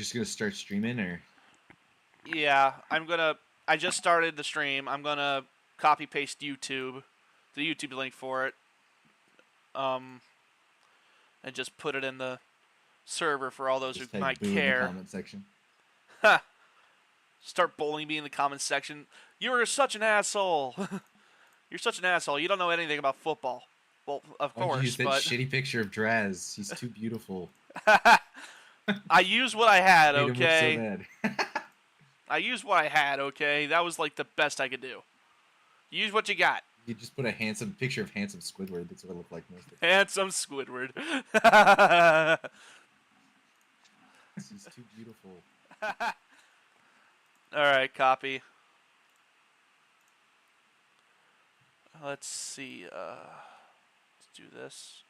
just gonna start streaming, or? Yeah, I just started the stream. I'm gonna copy paste the YouTube link for it, um, and just put it in the server for all those who Just type might boo in the care. comment section. Ha! Start bullying me in the comments section. You're such an asshole. You're such an asshole. You don't know anything about football. Well, of Why'd you course, use that but shitty picture of Draz? He's too beautiful. I used what I had. Made him look so Okay. bad. I used what I had. Okay. That was like the best I could do. Use what you got. You just put a handsome picture of handsome Squidward. That's what it looked like most of the Handsome Squidward. He's too beautiful. Alright, copy. Let's see. Let's do this.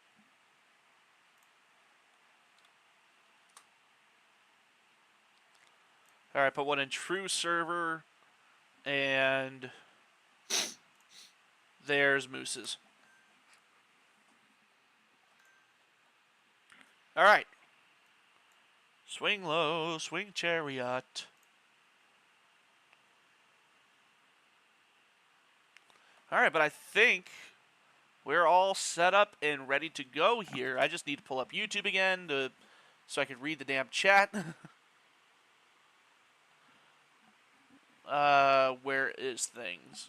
Alright, put one in true server. And there's Moose's. Alright. Swing low, swing chariot. Alright, but I think we're all set up and ready to go here. I just need to pull up YouTube again so I can read the damn chat. Where is things?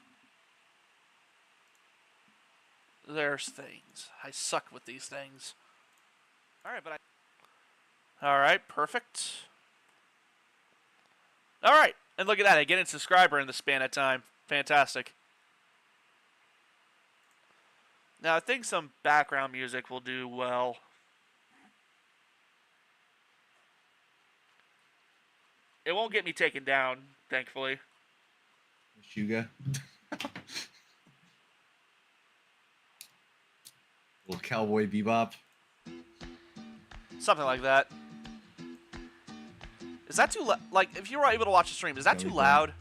There's things. I suck with these things. Alright, perfect. Alright, and look at that. I get a subscriber in the span of time. Fantastic. Now, I think some background music will do well. It won't get me taken down, thankfully. Suga. Little Cowboy Bebop. Something like that. Is that too loud? Like, if you were able to watch the stream, is that too loud?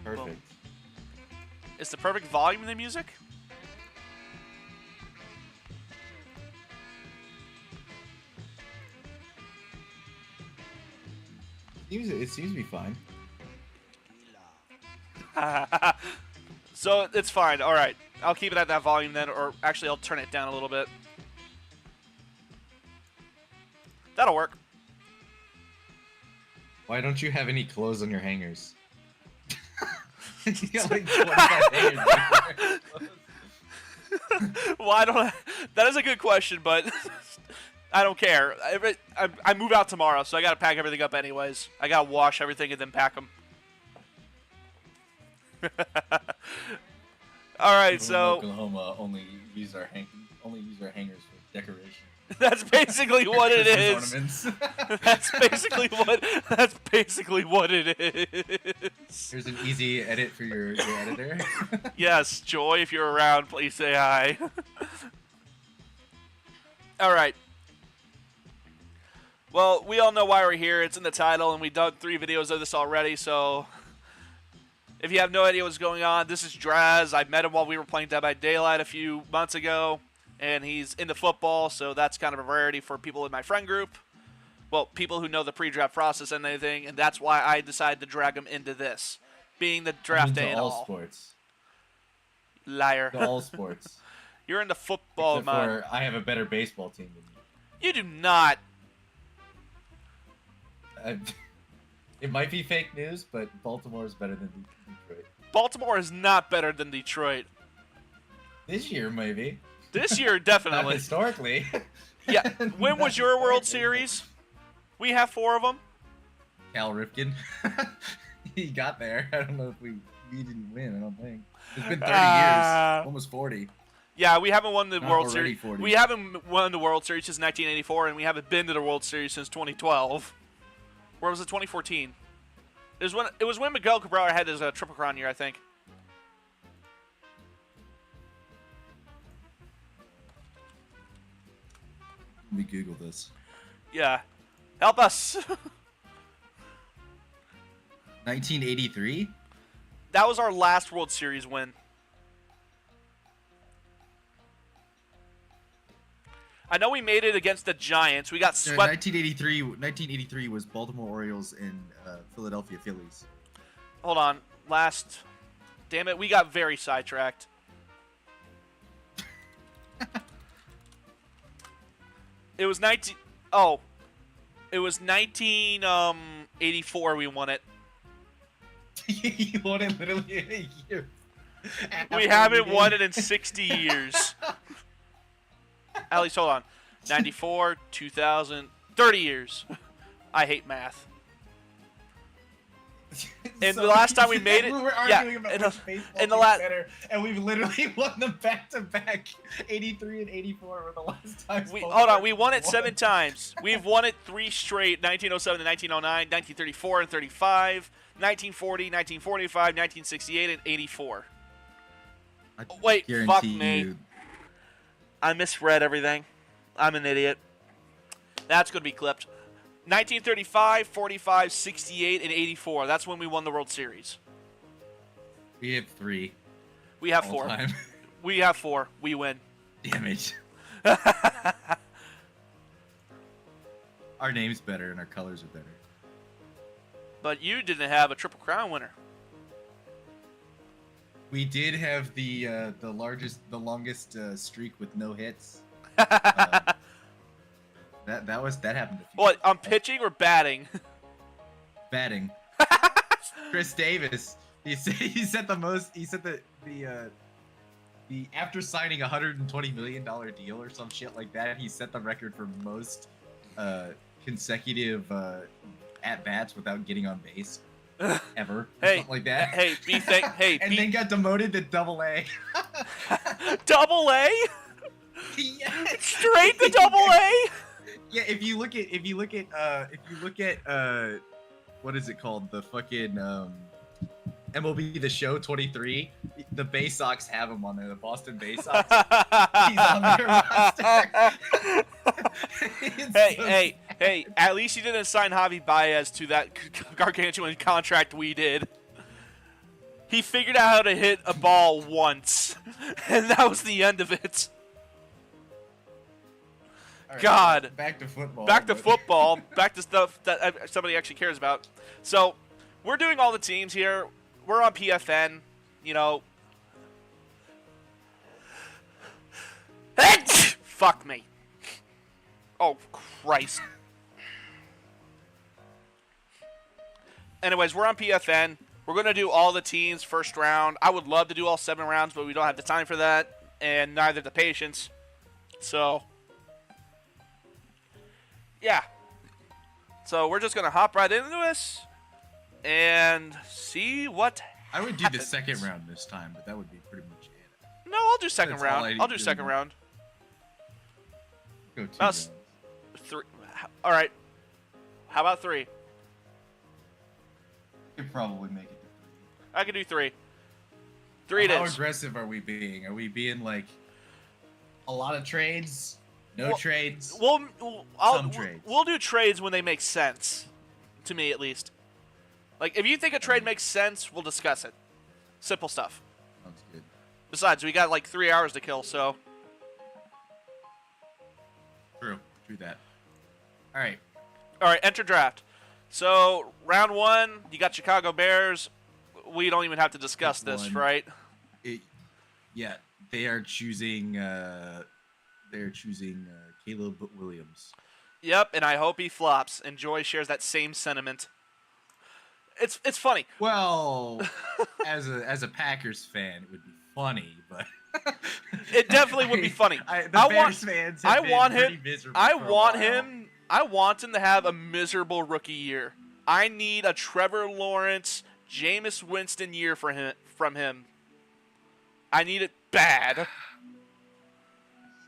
Perfect. Is the perfect volume in the music? It seems to be fine. So it's fine. All right. I'll keep it at that volume then, or actually I'll turn it down a little bit. That'll work. Why don't you have any clothes on your hangers? You got like 25 hangers. Why don't I? That is a good question, but I don't care. I move out tomorrow, so I gotta pack everything up anyways. I gotta wash everything and then pack them. All right, so Oklahoma only use our hangers for decoration. That's basically what it is. Ornaments. That's basically what it is. Here's an easy edit for your editor. Yes, Joy, if you're around, please say hi. All right. Well, we all know why we're here. It's in the title, and we've done 3 videos of this already, so if you have no idea what's going on, this is Draz. I met him while we were playing Dead by Daylight a few months ago, and he's into football, so that's kind of a rarity for people in my friend group. Well, people who know the pre-draft process and anything, and that's why I decided to drag him into this, being the draft day and all. Sports. Liar. To all sports. You're into football, Except man. for I have a better baseball team than you. You do not. It might be fake news, but Baltimore is better than Detroit. Baltimore is not better than Detroit. This year, maybe. This year, Not definitely. historically. Yeah. When was your World Series? We have 4 of them. Cal Ripken. He got there. I don't know if we didn't win. I don't think. It's been 30 years, almost 40. Yeah, we haven't won the Not World already Series. 40. We haven't won the World Series since 1984, and we haven't been to the World Series since 2012. Where was it? 2014. It was when Miguel Cabrera had his Triple Crown year, I think. Let me Google this. Yeah, help us. 1983. That was our last World Series win. I know we made it against the Giants. We got swept. 1983 was Baltimore Orioles and Philadelphia Phillies. Hold on. Damn it, we got very sidetracked. It was 1984 we won it. You won it literally in a year. We haven't won it in 60 years. At least, hold on. 94, 2000, 30 years. I hate math. And the last time we made it, we were arguing about which baseball team's better, and we've literally won them back-to-back. 83 and 84 were the last times. Hold on, we won it 7 times. We've won it 3 straight: 1907 to 1909, 1934 and 35, 1940, 1945, 1968, and 84. Wait, fuck me. I misread everything. I'm an idiot. That's going to be clipped. 1935, 45, 68, and 84. That's when we won the World Series. We have 3. We have 4. We have 4. We win. Damn it. Our name's better and our colors are better. But you didn't have a Triple Crown winner. We did have the longest streak with no hits. That happened. What, on pitching or batting? Batting. Chris Davis. He set the most. He set the after signing a $120 million deal or some shit like that. He set the record for most consecutive at bats without getting on base ever. Hey, something like that. And then got demoted to AA. Double A? Yeah. Straight to Double A? Yeah, if you look at what is it called? The fucking MLB The Show 23. The Bay Sox have him on there. The Boston Bay Sox. He's on their roster. Hey! At least you didn't sign Javi Baez to that gargantuan contract we did. He figured out how to hit a ball once, and that was the end of it. Right, God. Back to football. Back to stuff that somebody actually cares about. So, we're doing all the teams here. We're on PFN, you know. Fuck me. Oh, Christ. Anyways, we're on PFN. We're going to do all the teams first round. I would love to do all 7 rounds, but we don't have the time for that, and neither the patience. So... yeah. So we're just going to hop right into this and see what I would do the second round this time, but that would be pretty much it. No, I'll do second round. I'll do second round. Go 2 rounds. 3. All right. How about 3? Could probably make it to 3. I can do 3. 3 it is. How aggressive are we being? Are we being like a lot of trades? No trades. Some trades. We'll do trades when they make sense, to me at least. Like, if you think a trade makes sense, we'll discuss it. Simple stuff. Sounds good. Besides, we got like 3 hours to kill, so. True that. All right, enter draft. So, round 1, you got Chicago Bears. We don't even have to discuss this, right? Yeah, they are choosing... they're choosing Caleb Williams. Yep, and I hope he flops. And Joy shares that same sentiment. It's funny. Well, as a Packers fan, it would be funny, but it definitely would be funny. I want him to have a miserable rookie year. I need a Trevor Lawrence, Jameis Winston year from him. I need it bad.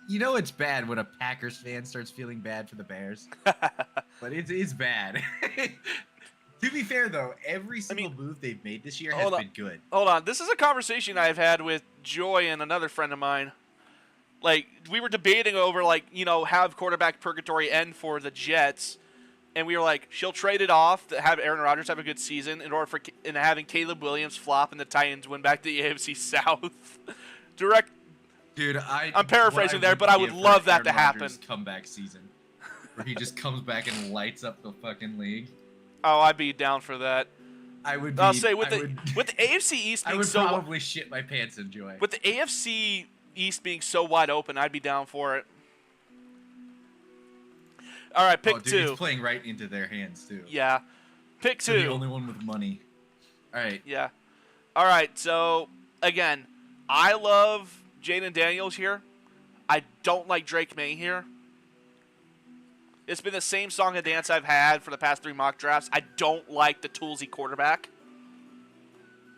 You know it's bad when a Packers fan starts feeling bad for the Bears, but it's bad. To be fair, though, every single move they've made this year has been good. Hold on. This is a conversation I've had with Joy and another friend of mine. Like, we were debating over, like, you know, have quarterback purgatory end for the Jets. And we were like, she'll trade it off to have Aaron Rodgers have a good season in order for having Caleb Williams flop and the Titans win back to the AFC South. Dude, I'm paraphrasing there, but I would love that to happen. Comeback season, where he just comes back and lights up the fucking league. Oh, I'd be down for that. I'll say with the AFC East being I would probably shit my pants in joy. With the AFC East being so wide open, I'd be down for it. All right, pick two. It's playing right into their hands too. Yeah, pick two. They're the only one with money. All right. Yeah. All right. So again, I love Jaden Daniels here. I don't like Drake May here. It's been the same song and dance I've had for the past 3 mock drafts. I don't like the toolsy quarterback.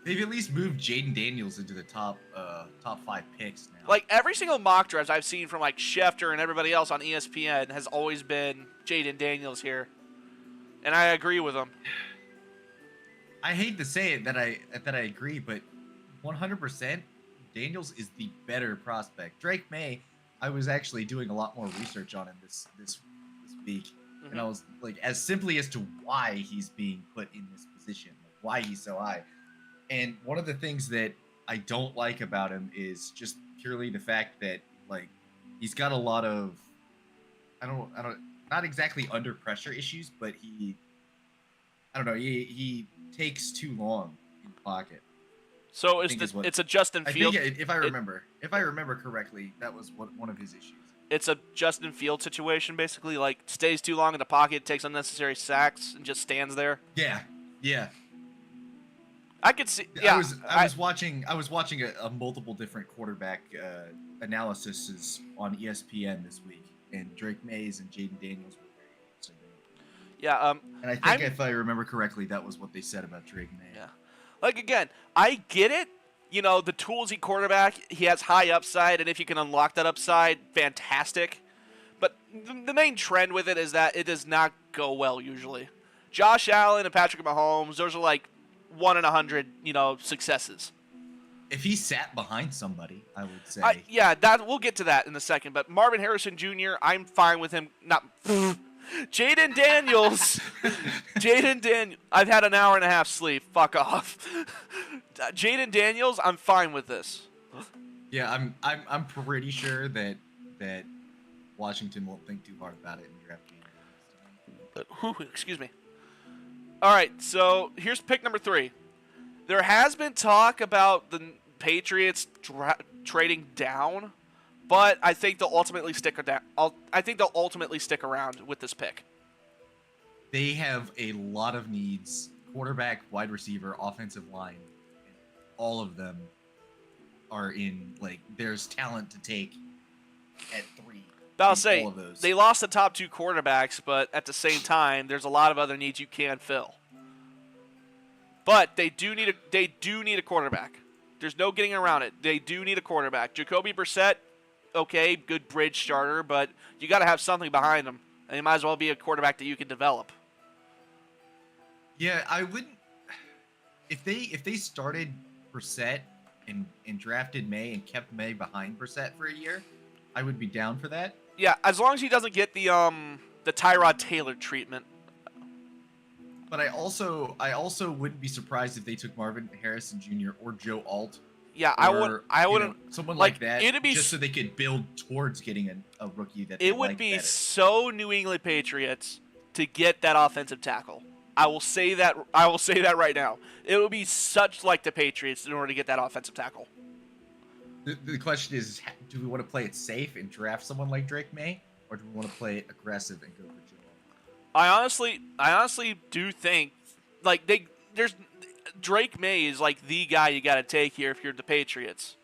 They've at least moved Jaden Daniels into the top 5 picks now. Like, every single mock draft I've seen from, like, Schefter and everybody else on ESPN has always been Jaden Daniels here. And I agree with him. I hate to say it that I agree, but 100% Daniels is the better prospect. Drake May, I was actually doing a lot more research on him this week. Mm-hmm. And I was like, as simply as to why he's being put in this position, like why he's so high. And one of the things that I don't like about him is just purely the fact that, like, he's got a lot of, not exactly under pressure issues, but he takes too long in the pocket. So it's a Justin Fields. I think if I remember correctly, that was one of his issues. It's a Justin Fields situation, basically. Like, stays too long in the pocket, takes unnecessary sacks, and just stands there. Yeah. I could see. Yeah, I was watching a multiple different quarterback analyses on ESPN this week, and Drake Mays and Jaden Daniels were very interesting. Yeah. And I think if I remember correctly, that was what they said about Drake May. Yeah. Like, again, I get it. You know, the toolsy quarterback, he has high upside, and if you can unlock that upside, fantastic. But the main trend with it is that it does not go well usually. Josh Allen and Patrick Mahomes, those are like 1 in 100, successes. If he sat behind somebody, I would say. We'll get to that in a second. But Marvin Harrison Jr., I'm fine with him. Jaden Daniels. I've had an hour and a half sleep. Fuck off. Jaden Daniels, I'm fine with this. Yeah, I'm pretty sure that Washington won't think too hard about it in draft. Excuse me. All right, so here's pick number 3. There has been talk about the Patriots trading down, but I think they'll ultimately stick around with this pick. They have a lot of needs: quarterback, wide receiver, offensive line. All of them are in, like, there's talent to take at 3. I'll say they lost the top 2 quarterbacks, but at the same time, there's a lot of other needs you can fill. But they do need a quarterback. There's no getting around it. They do need a quarterback. Jacoby Brissett, okay, good bridge starter, but you got to have something behind him, and he might as well be a quarterback that you can develop. Yeah, I wouldn't. If they started Brissett and drafted May and kept May behind Brissett for a year, I would be down for that. Yeah, as long as he doesn't get the Tyrod Taylor treatment. But I also wouldn't be surprised if they took Marvin Harrison Jr. or Joe Alt. Yeah, I wouldn't. Someone like that, just so they could build towards getting a rookie that it would be better. So New England Patriots to get that offensive tackle. I will say that right now. It would be such like the Patriots in order to get that offensive tackle. The question is, do we want to play it safe and draft someone like Drake May, or do we want to play it aggressive and go for Joe? I honestly do think, like, Drake May is like the guy you got to take here if you're the Patriots.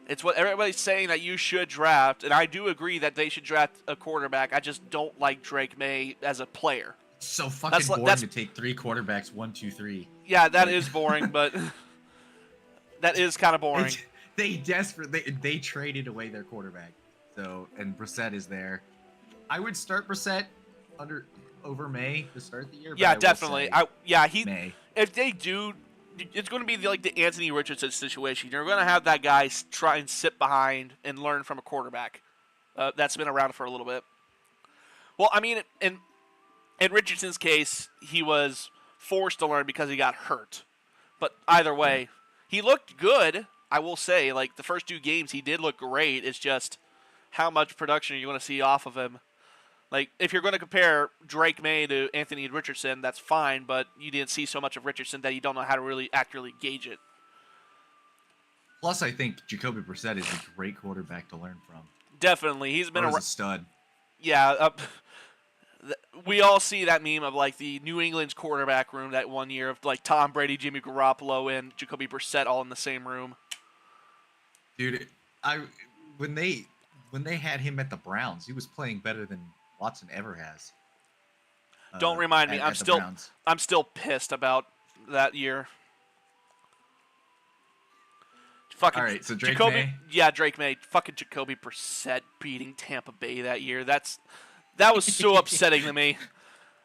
It's what everybody's saying that you should draft, and I do agree that they should draft a quarterback. I just don't like Drake May as a player. It's so fucking boring to take 3 quarterbacks, 1, 2, 3. Yeah, that is boring, but that is kind of boring. They traded away their quarterback. So and Brissett is there. I would start Brissett over May to start the year. Yeah, but definitely. May. If they do, it's going to be like the Anthony Richardson situation. You're going to have that guy try and sit behind and learn from a quarterback that's been around for a little bit. Well, I mean, in Richardson's case, he was forced to learn because he got hurt. But either way, he looked good. I will say, like the first 2 games, he did look great. It's just how much production are you going to see off of him? Like, if you're going to compare Drake May to Anthony Richardson, that's fine, but you didn't see so much of Richardson that you don't know how to really accurately gauge it. Plus, I think Jacoby Brissett is a great quarterback to learn from. Definitely. He's been a stud. Yeah. We all see that meme of, like, the New England's quarterback room that one year of, like, Tom Brady, Jimmy Garoppolo, and Jacoby Brissett all in the same room. Dude, when they had him at the Browns, he was playing better than Watson ever has. Don't remind me. I'm still pissed about that year. Fucking all right, so Drake May? Yeah, Drake May. Fucking Jacoby Brissett beating Tampa Bay that year. That was so upsetting to me.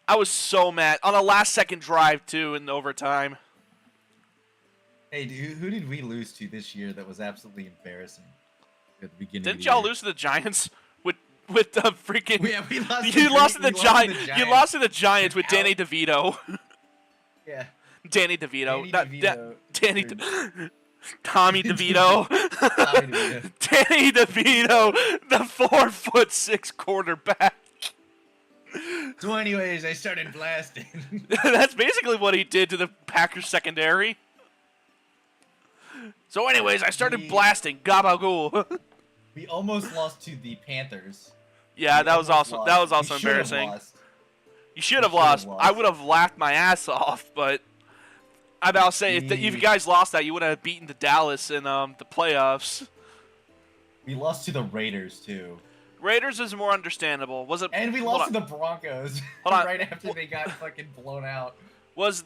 I was so mad. On a last-second drive, too, in overtime. Hey, dude, who did we lose to this year that was absolutely embarrassing at the beginning Didn't of the y'all year? lose to the Giants with the freaking... Yeah, we lost. You lost to the Giants. You lost to the Giants with Danny DeVito. Yeah. Danny DeVito. Danny Tommy DeVito. Danny DeVito, the 4'6" quarterback. So anyways, I started blasting. That's basically what he did to the Packers secondary. So anyways, I started blasting. Gabagool. We almost lost to the Panthers. Yeah, that was also embarrassing. You should have lost. I would have laughed my ass off, but I'll say if you guys lost that, you would have beaten the Dallas in the playoffs. We lost to the Raiders too. Raiders is more understandable. Was it? And we lost to the Broncos right after they got fucking blown out. Was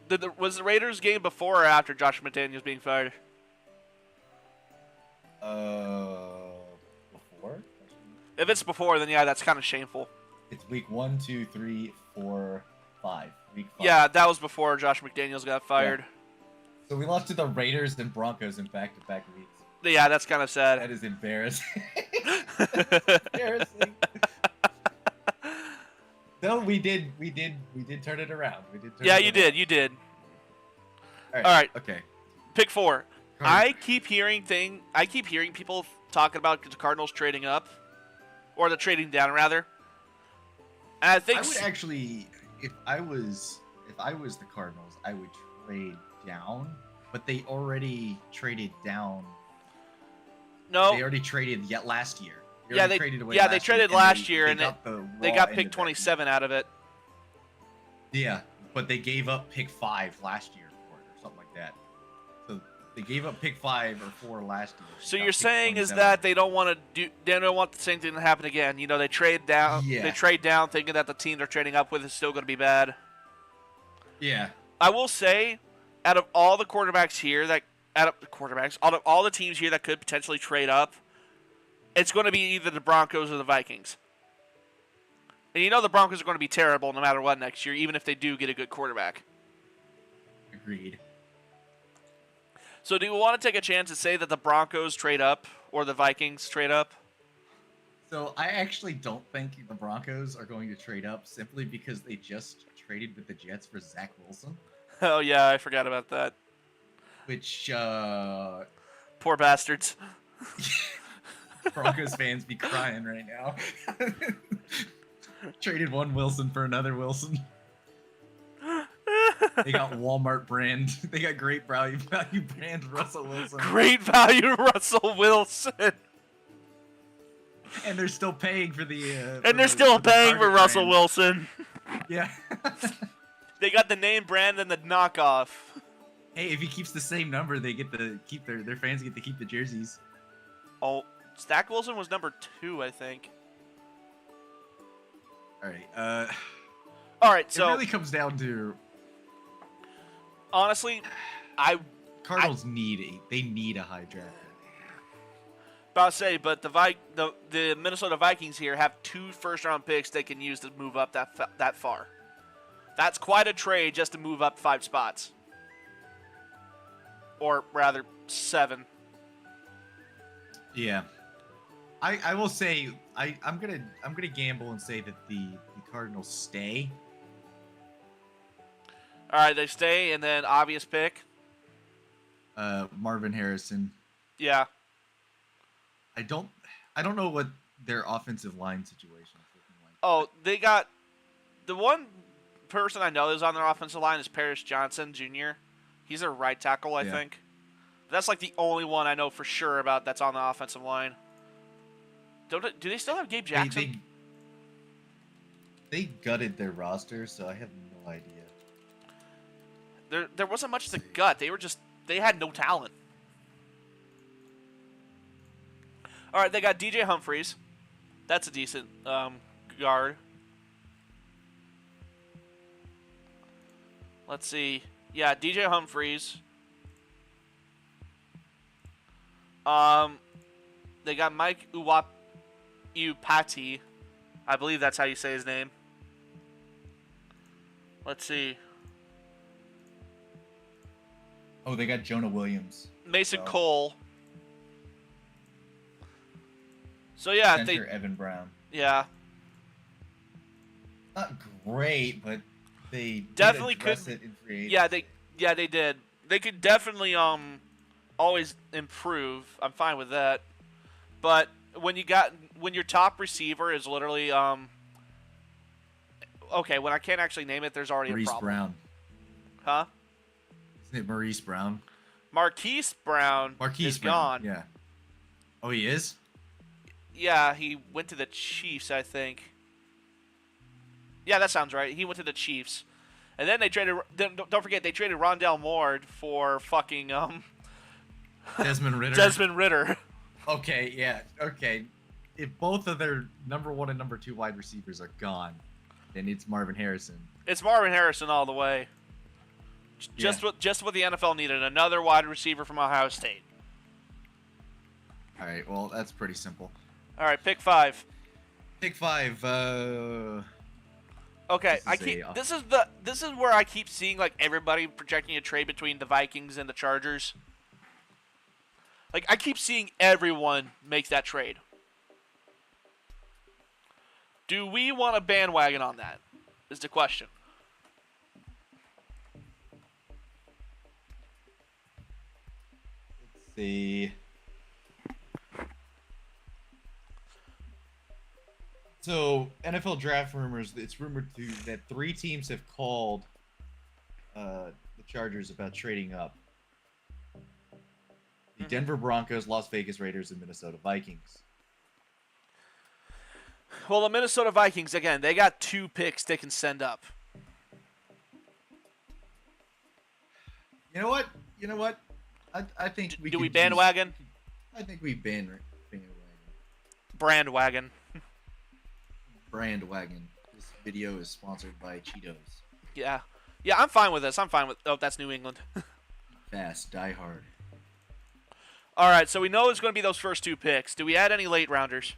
the Raiders game before or after Josh McDaniels being fired? Before. If it's before, then yeah, that's kind of shameful. It's week 1, 2, 3, 4, 5. Week 5. Yeah, that was before Josh McDaniels got fired. Yeah. So we lost to the Raiders and Broncos in back-to-back weeks. Yeah, that's kind of sad. That is embarrassing. Embarrassing. No, we did turn it around. You did. All right. Okay. Pick 4. I keep hearing people talking about the Cardinals trading up, or the trading down rather. And I think I would actually, if I was the Cardinals, I would trade down. But they already traded down. No, they already traded last year. They traded last year, and they got pick 27 out of it. Yeah, but they gave up pick 5 last year for it, or something like that. So they gave up pick 5 or 4 last year. So you're saying is that they don't want the same thing to happen again? You know, they trade down. Yeah. They trade down, thinking that the team they're trading up with is still going to be bad. Yeah. I will say, out of all the quarterbacks here out of all the teams here that could potentially trade up, it's going to be either the Broncos or the Vikings. And you know the Broncos are going to be terrible no matter what next year, even if they do get a good quarterback. Agreed. So do you want to take a chance and say that the Broncos trade up or the Vikings trade up? So I actually don't think the Broncos are going to trade up simply because they just traded with the Jets for Zach Wilson. Oh, yeah, I forgot about that. Which, poor bastards. Broncos fans be crying right now. Traded one Wilson for another Wilson. They got Walmart brand. They got great value brand Russell Wilson. Great value Russell Wilson. And they're still paying for the. For Russell Wilson. Yeah. They got the name brand and the knockoff. Hey, if he keeps the same number, they get to keep their fans get to keep the jerseys. Oh, Zach Wilson was number 2, I think. All right. All right. So it really comes down to. Honestly, Cardinals need a high draft. About to say, but the Minnesota Vikings here have 2 first-round picks they can use to move up that far. That's quite a trade just to move up 5 spots, or rather 7. Yeah, I will say I'm gonna gamble and say that the Cardinals stay. All right, they stay, and then obvious pick. Marvin Harrison. Yeah. I don't know what their offensive line situation is looking like. Oh, they got the one person I know that's on their offensive line is Paris Johnson Jr. He's a right tackle, I think. That's like the only one I know for sure about that's on the offensive line. Do they still have Gabe Jackson? They gutted their roster, so I have no idea. There wasn't much to gut. They had no talent. All right, they got DJ Humphries. That's a decent guard. Let's see. Yeah, DJ Humphries. They got Mike Upati. I believe that's how you say his name. Let's see. Oh, they got Jonah Williams. Mason Cole. So yeah, Center Evan Brown. Yeah. Not great, but they definitely could. It in free agency. They did. They could definitely always improve. I'm fine with that. But when your top receiver is literally okay, when I can't actually name it, there's already Maurice a problem. Brown. Huh? Isn't it Maurice Brown? Marquise Brown is gone. Yeah. Oh, he is? Yeah, he went to the Chiefs, I think. Yeah, that sounds right. He went to the Chiefs. And then they traded. Don't forget, they traded Rondell Moore for fucking Desmond Ridder. Desmond Ridder. Okay, yeah, okay. If both of their number 1 and number 2 wide receivers are gone, then it's Marvin Harrison. It's Marvin Harrison all the way. Just what the NFL needed, another wide receiver from Ohio State. All right, well, that's pretty simple. All right, pick 5. Pick 5. Okay, this is where I keep seeing like everybody projecting a trade between the Vikings and the Chargers. Like I keep seeing everyone make that trade. Do we want a bandwagon on that? Is the question. Let's see. So, NFL draft rumors, it's rumored that 3 teams have called the Chargers about trading up. The Denver Broncos, Las Vegas Raiders, and Minnesota Vikings. Well, the Minnesota Vikings, again, they got 2 picks they can send up. You know what? I think we do we bandwagon? I think we bandwagon. Brandwagon. Brandwagon. This video is sponsored by Cheetos. Yeah, I'm fine with this. Oh, that's New England. Fast, die hard. All right, so we know it's going to be those first 2 picks. Do we add any late rounders?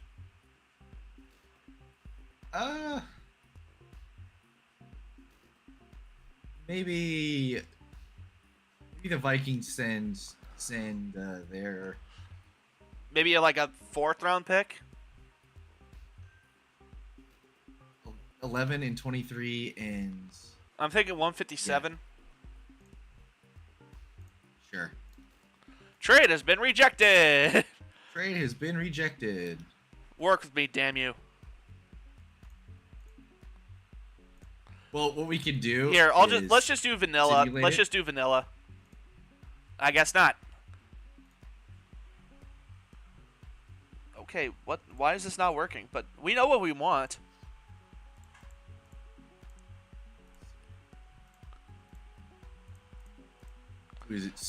Maybe the Vikings send their maybe like a 4th round pick. 11 and 23 and I'm thinking 157. Yeah. Sure. Trade has been rejected. Trade has been rejected. Work with me, damn you. Well, what we can do here, let's just do vanilla. Let's just do vanilla. I guess not. Okay, what? Why is this not working? But we know what we want.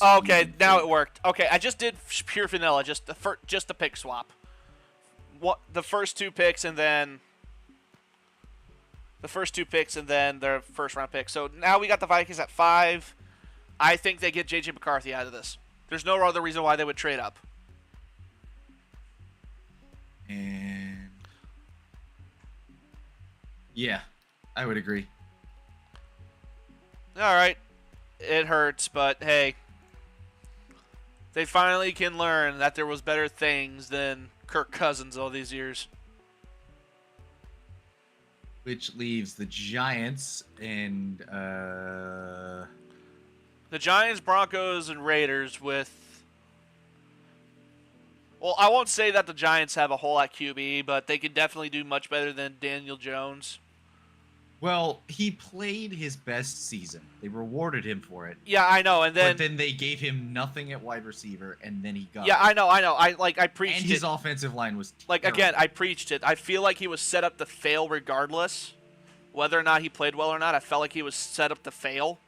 Okay, now it worked. Okay, I just did pure vanilla, just the pick swap. The first 2 picks and then their 1st round pick. So now we got the Vikings at 5. I think they get JJ McCarthy out of this. There's no other reason why they would trade up. And yeah, I would agree. All right. It hurts, but hey. They finally can learn that there was better things than Kirk Cousins all these years. Which leaves the Giants and The Giants, Broncos, and Raiders with... Well, I won't say that the Giants have a hole at QB, but they could definitely do much better than Daniel Jones. well, he played his best season. They rewarded him for it. Yeah, I know, and then... But then they gave him nothing at wide receiver, and then he got... Yeah, I know. I preached it. And his offensive line was terrible. Like, again, I preached it. I feel like he was set up to fail regardless. Whether or not he played well or not, I felt like he was set up to fail.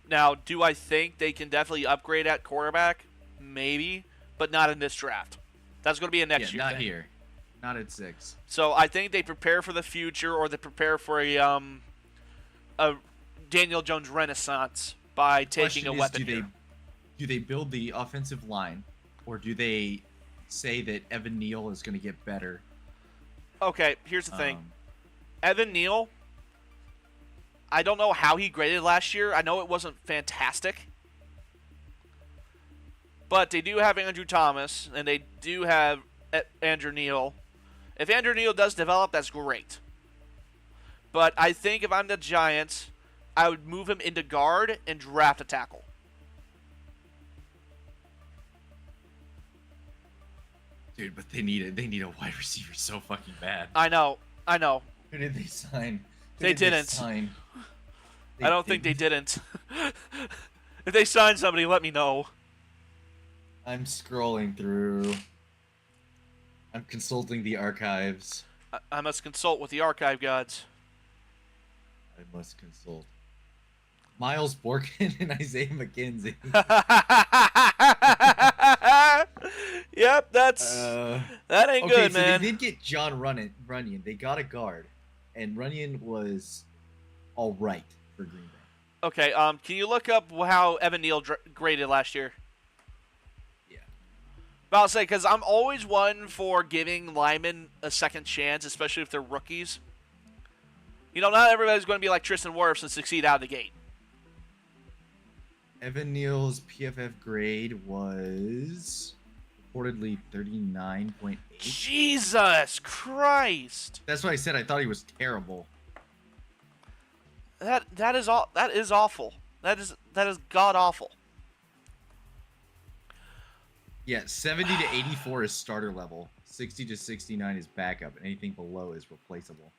Now, do I think they can definitely upgrade at quarterback? Maybe, but not in this draft. That's going to be a next year not thing. here. Not at 6. So I think they prepare for the future, or they prepare for a Daniel Jones renaissance by taking a weapon here. Do they build the offensive line, or do they say that Evan Neal is going to get better? Okay, here's the thing. Evan Neal, I don't know how he graded last year. I know it wasn't fantastic. But they do have Andrew Thomas, and they do have Andrew Neal. If Andrew Neal does develop, that's great. But I think if I'm the Giants, I would move him into guard and draft a tackle. Dude, but they need a wide receiver so fucking bad. I know. Who did they sign? They didn't. I don't think they didn't. If they signed somebody, let me know. I'm scrolling through. I'm consulting the archives. I must consult with the archive gods. I must consult. Miles Borkin and Isaiah McKenzie. Yep, that ain't good, so man. They did get John Runyon. They got a guard, and Runyon was all right for Green Bay. Okay, can you look up how Evan Neal graded last year? Yeah. But I'll say, because I'm always one for giving linemen a second chance, especially if they're rookies. You know, not everybody's going to be like Tristan Wirfs and succeed out of the gate. Evan Neal's PFF grade was reportedly 39.8. Jesus Christ! That's why I said I thought he was terrible. That is awful. That is god awful. Yeah, 70 to 84 is starter level. 60 to 69 is backup. Anything below is replaceable.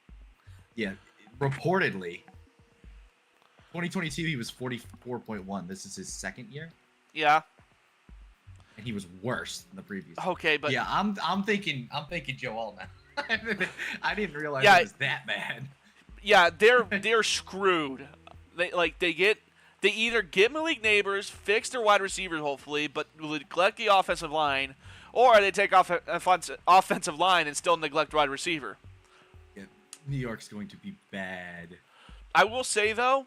Yeah, reportedly. 2022 he was 44.1. This is his second year. Yeah. And he was worse than the previous. Okay, but yeah, I'm thinking Joe Alt now. I didn't realize it was that bad. Yeah, they're screwed. They either get Malik Neighbors, fix their wide receivers hopefully, but neglect the offensive line, or they take off offensive line and still neglect wide receiver. Yeah, New York's going to be bad. I will say though,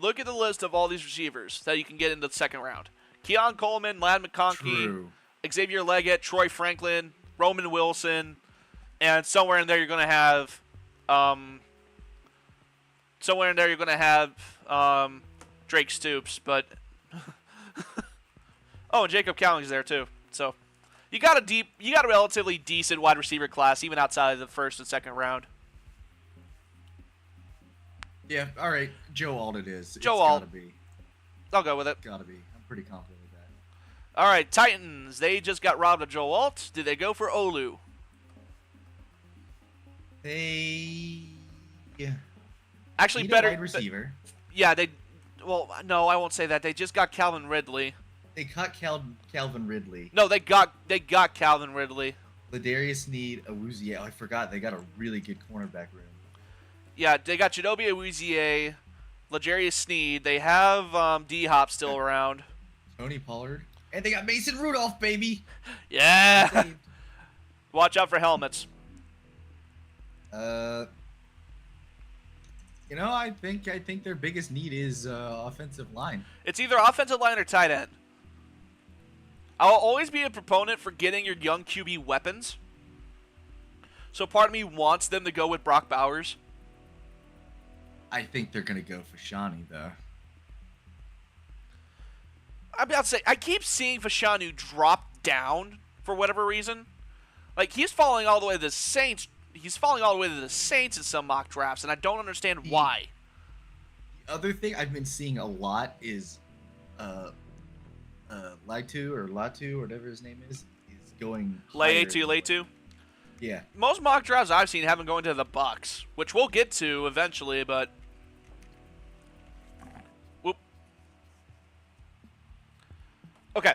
look at the list of all these receivers that you can get into the second round. Keon Coleman, Ladd McConkey, Xavier Leggett, Troy Franklin, Roman Wilson, and somewhere in there you're going to have Drake Stoops, but oh, and Jacob Cowling's there too. So you got a relatively decent wide receiver class even outside of the first and second round. Yeah, all right. Joe Alt it is. Joe Alt. Gotta be. I'll go with it. Gotta be. I'm pretty confident with that. All right, Titans. They just got robbed of Joe Alt. Did they go for Olu? Actually, better wide receiver. Yeah, they. Well, no, I won't say that. They just got Calvin Ridley. They cut Calvin Ridley. No, they got Calvin Ridley. Ladarius Need Awuzie. Oh, I forgot. They got a really good cornerback room. Yeah, they got Chidobe Awuzie, L'Jarius Sneed. They have D-Hop still around. Tony Pollard. And they got Mason Rudolph, baby. Yeah. Watch out for helmets. I think their biggest need is offensive line. It's either offensive line or tight end. I'll always be a proponent for getting your young QB weapons. So part of me wants them to go with Brock Bowers. I think they're gonna go for Shawnee though. I'm about to say, I keep seeing Fashanu drop down for whatever reason. Like, he's falling all the way to the Saints. He's falling all the way to the Saints in some mock drafts, and I don't understand why. The other thing I've been seeing a lot is Latu, or whatever his name is going Latu. Yeah. Most mock drafts I've seen have him going to the Bucks, which we'll get to eventually, but whoop. Okay.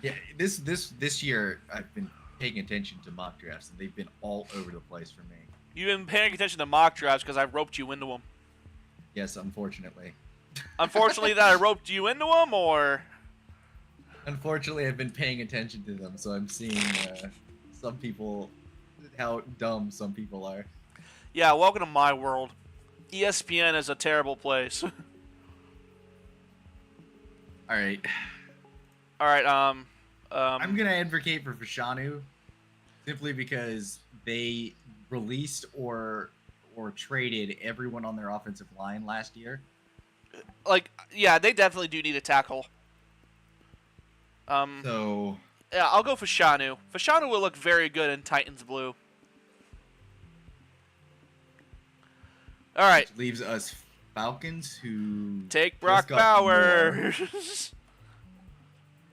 Yeah, this year I've been paying attention to mock drafts, and they've been all over the place for me. You've been paying attention to mock drafts because I roped you into them. Yes, unfortunately. Unfortunately that I roped you into them, or? Unfortunately, I've been paying attention to them, so I'm seeing some people, how dumb some people are. Yeah, welcome to my world. ESPN is a terrible place. All right. I'm gonna advocate for Fashanu simply because they released or traded everyone on their offensive line last year. Like, yeah, they definitely do need a tackle. So yeah, I'll go for Fashanu. Fashanu will look very good in Titans blue. All right. which leaves us Falcons, who Take Brock Bowers.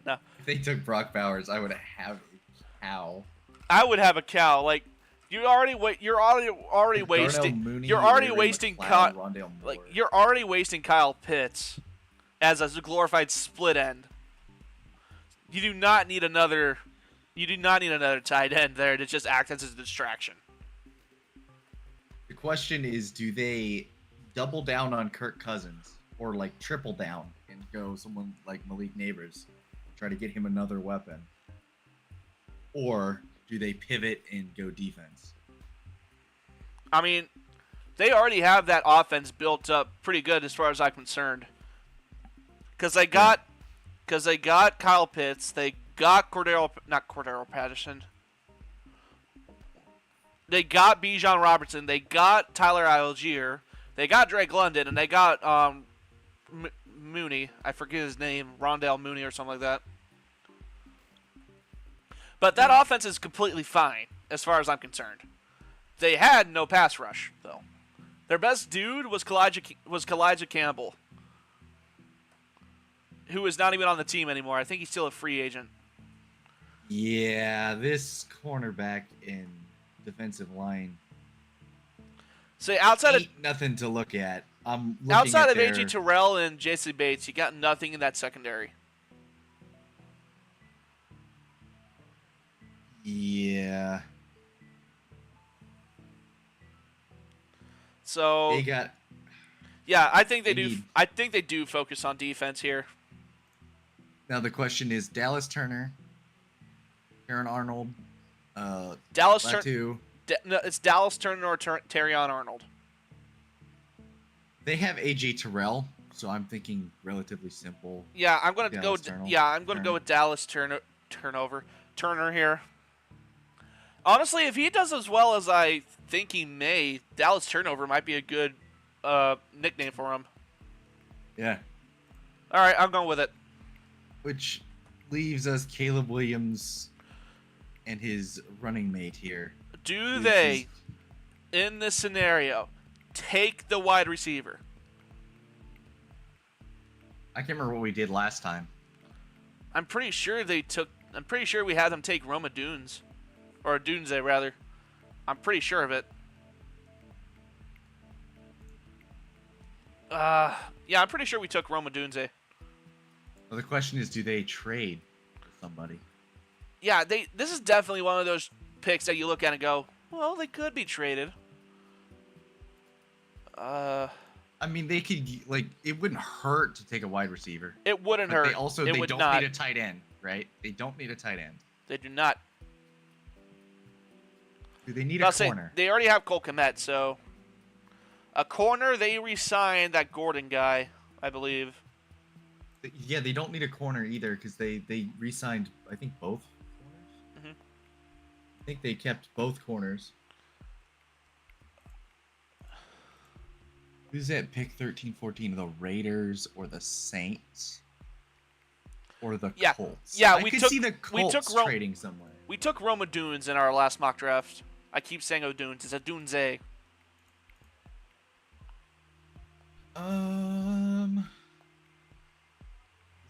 No. If they took Brock Bowers, I would have a cow. I would have a cow. Like, you're already wasting. Mooney, You're already Ray wasting McLeod, Kyle. Rondale Like, Moore. you're already wasting Kyle Pitts as a glorified split end. You do not need another. You do not need another tight end there to just act as a distraction. The question is, do they double down on Kirk Cousins or like triple down and go someone like Malik Neighbors, try to get him another weapon? Or do they pivot and go defense? I mean, they already have that offense built up pretty good as far as I'm concerned. Because they got Kyle Pitts, they got not Cordero Patterson. They got Bijan Robertson, they got Tyler Algier, they got Drake London, and they got Mooney. I forget his name, Rondale Mooney or something like that. But that offense is completely fine as far as I'm concerned. They had no pass rush, though. Their best dude was Kalijah Campbell, who is not even on the team anymore. I think he's still a free agent. Yeah, this cornerback and defensive line. So outside of nothing to look at. I'm looking outside at of A.J. Terrell and Jesse Bates, you got nothing in that secondary. Yeah. So They got. Yeah, I think they do. need- I think they do focus on defense here. Now the question is Dallas Turner, Aaron Arnold, Dallas Turner. Latu. No, it's Dallas Turner or Terrion Arnold. They have AJ Terrell, so I'm thinking relatively simple. Yeah, I'm gonna go. Dallas Turner. Yeah, I'm gonna go with Dallas Turner here. Honestly, if he does as well as I think he may, Dallas Turnover might be a good nickname for him. Yeah. All right, I'm going with it. Which leaves us Caleb Williams and his running mate here. Do they, in this scenario, take the wide receiver? I can't remember what we did last time. I'm pretty sure we had them take Roma Dunes. Or Dunze, rather. I'm pretty sure of it. Yeah, I'm pretty sure we took Roma Dunze. Well, the question is, do they trade with somebody? Yeah, this is definitely one of those picks that you look at and go, well, they could be traded. I mean, they could, like, it wouldn't hurt to take a wide receiver. It wouldn't But hurt. they also, it they would don't not. need a tight end, right? They don't need a tight end. They do not. Do they need I'll a say, corner? they already have Cole Kmet, so a corner, they re-signed that Gordon guy, I believe. Yeah, they don't need a corner either because they re-signed, I think, both corners. Mhm. I think they kept both corners. Who's at pick 13, 14? The Raiders or the Saints? Or the Colts? Yeah, I could see the Colts trading somewhere. We took Roma Dunes in our last mock draft. I keep saying O'Dunes. It's a Dunze. This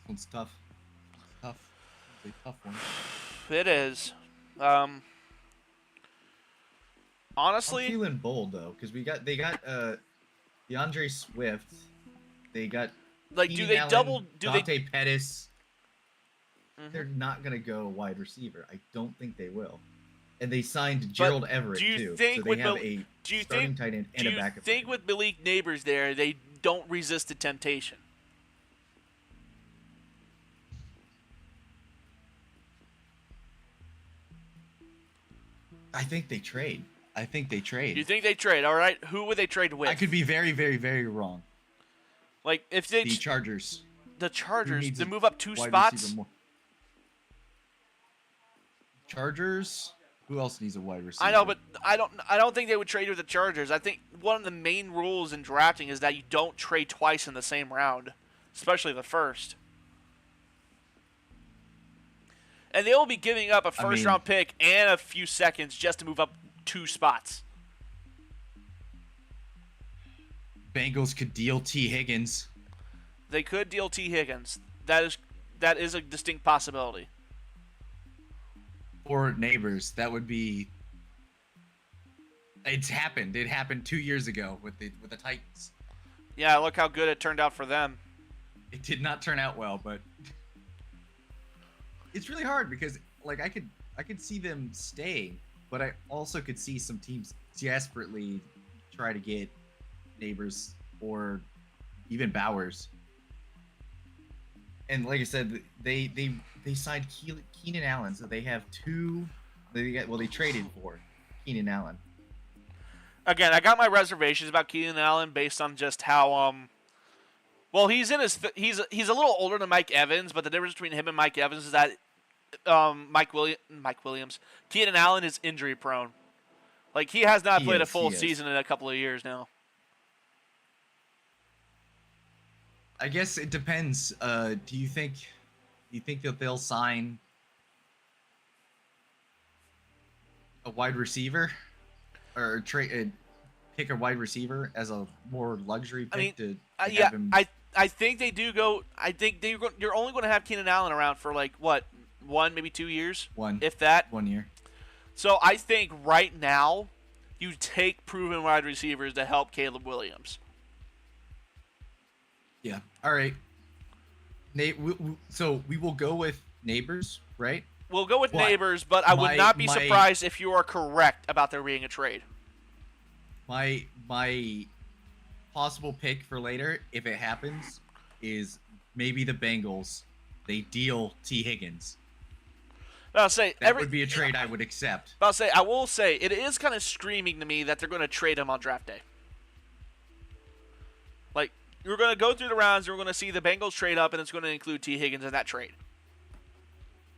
one's tough. Tough. It's a tough one. It is. Honestly, I'm feeling bold though, because they got DeAndre Swift. They got like, Keenan do they Allen, double? Do Dante Pettis. Mhm. They're not gonna go wide receiver. I don't think they will. And they signed Gerald Everett too. So they have a starting tight end and a backup. Do you think with Malik Neighbors there, they don't resist the temptation? I think they trade. You think they trade? All right. Who would they trade with? I could be very, very, very wrong. Like if they the Chargers. The Chargers. They move up 2 spots. Chargers. Who else needs a wide receiver? I know, but I don't think they would trade with the Chargers. I think one of the main rules in drafting is that you don't trade twice in the same round, especially the first. And they will be giving up a first-round pick and a few seconds just to move up 2 spots. Bengals could deal T. Higgins. They could deal T. Higgins. That is a distinct possibility. Or Neighbors. That would be. It's happened. It happened 2 years ago with the Titans. Yeah, look how good it turned out for them. It did not turn out well, but it's really hard because like I could see them staying, but I also could see some teams desperately try to get Neighbors or even Bowers. And like I said, they signed Keenan Allen, so they have 2. They traded for Keenan Allen. Again, I got my reservations about Keenan Allen based on just how well he's a little older than Mike Evans, but the difference between him and Mike Evans is that Keenan Allen is injury prone. Like he has not played a full season in a couple of years now. I guess it depends. Do you think that they'll sign a wide receiver or pick a wide receiver as a more luxury pick to have him? I think they do go. I think you're only going to have Keenan Allen around for like what, 1 maybe 2 years, if that. 1 year. So I think right now you take proven wide receivers to help Caleb Williams. Yeah. All right. So we will go with Neighbors, right? We'll go with Neighbors, but I would not be surprised if you are correct about there being a trade. My possible pick for later, if it happens, is maybe the Bengals. They deal T. Higgins. I'll say that would be a trade I would accept. I will say it is kind of screaming to me that they're going to trade him on draft day. Like, you're going to go through the rounds, and we're going to see the Bengals trade up, and it's going to include T. Higgins in that trade.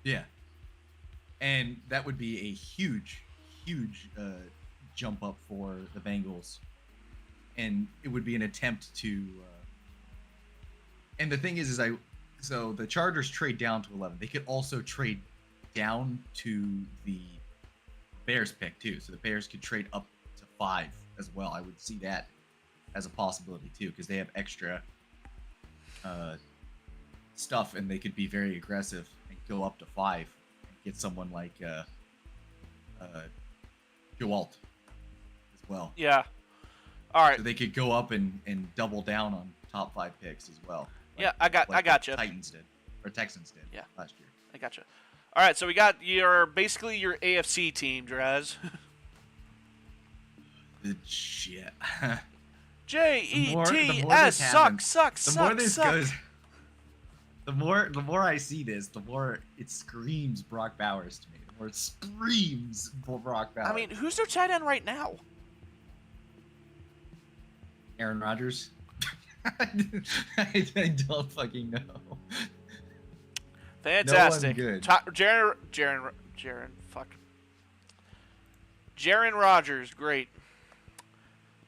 Yeah. And that would be a huge, huge jump up for the Bengals. And it would be an attempt to... and the thing is so the Chargers trade down to 11. They could also trade down to the Bears pick, too. So the Bears could trade up to 5 as well. I would see that as a possibility too, because they have extra stuff, and they could be very aggressive and go up to 5 and get someone like Gewalt as well. Yeah. All right. So they could go up and double down on top 5 picks as well. Yeah, I got you. Texans did. Yeah. Last year. I got you. All right, so we got basically your AFC team, Draz. Shit. JETS sucks. The more this goes, the more I see this, the more it screams Brock Bowers to me. The more it screams Brock Bowers. I mean, who's their tight end right now? Aaron Rodgers. I don't fucking know. Fantastic. No one good. Jaron Rogers, great.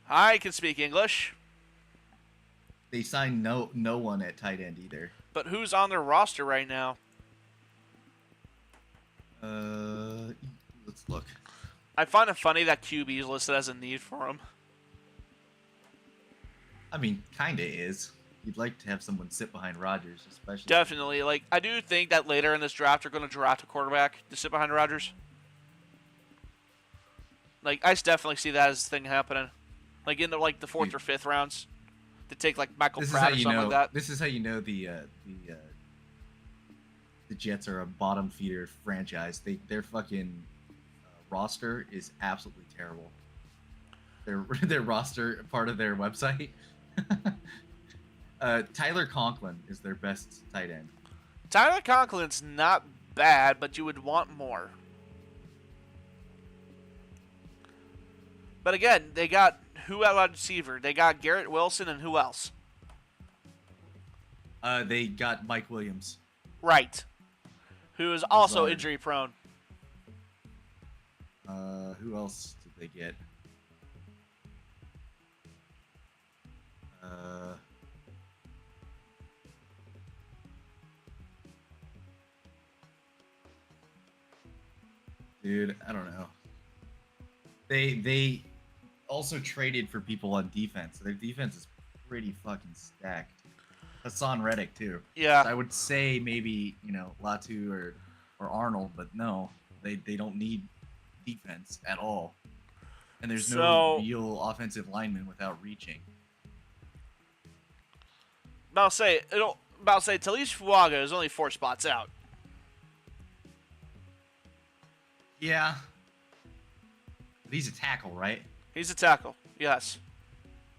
I can speak English. They signed no one at tight end either. But who's on their roster right now? Let's look. I find it funny that QB is listed as a need for him. I mean, kinda is. You'd like to have someone sit behind Rodgers, especially. Definitely. Like, I do think that later in this draft, they're going to draft a quarterback to sit behind Rodgers. Like, I definitely see that as a thing happening. Like, into, like, the 4th or 5th rounds. To take, like, Michael Pratt or something like that. This is how you know the Jets are a bottom feeder franchise. Their fucking roster is absolutely terrible. Their roster, part of their website. Tyler Conklin is their best tight end. Tyler Conklin's not bad, but you would want more. But again, they got who at wide receiver? They got Garrett Wilson and who else? They got Mike Williams. Right. Who is also Lazard. injury prone. Who else did they get? Dude, I don't know. They also traded for people on defense. Their defense is pretty fucking stacked. Hassan Reddick too. Yeah. So I would say maybe, Latu or Arnold, but no, they don't need defense at all. And there's no real offensive lineman without reaching. I'll say Talish Fuaga is only 4 spots out. Yeah. But he's a tackle, right? He's a tackle, yes.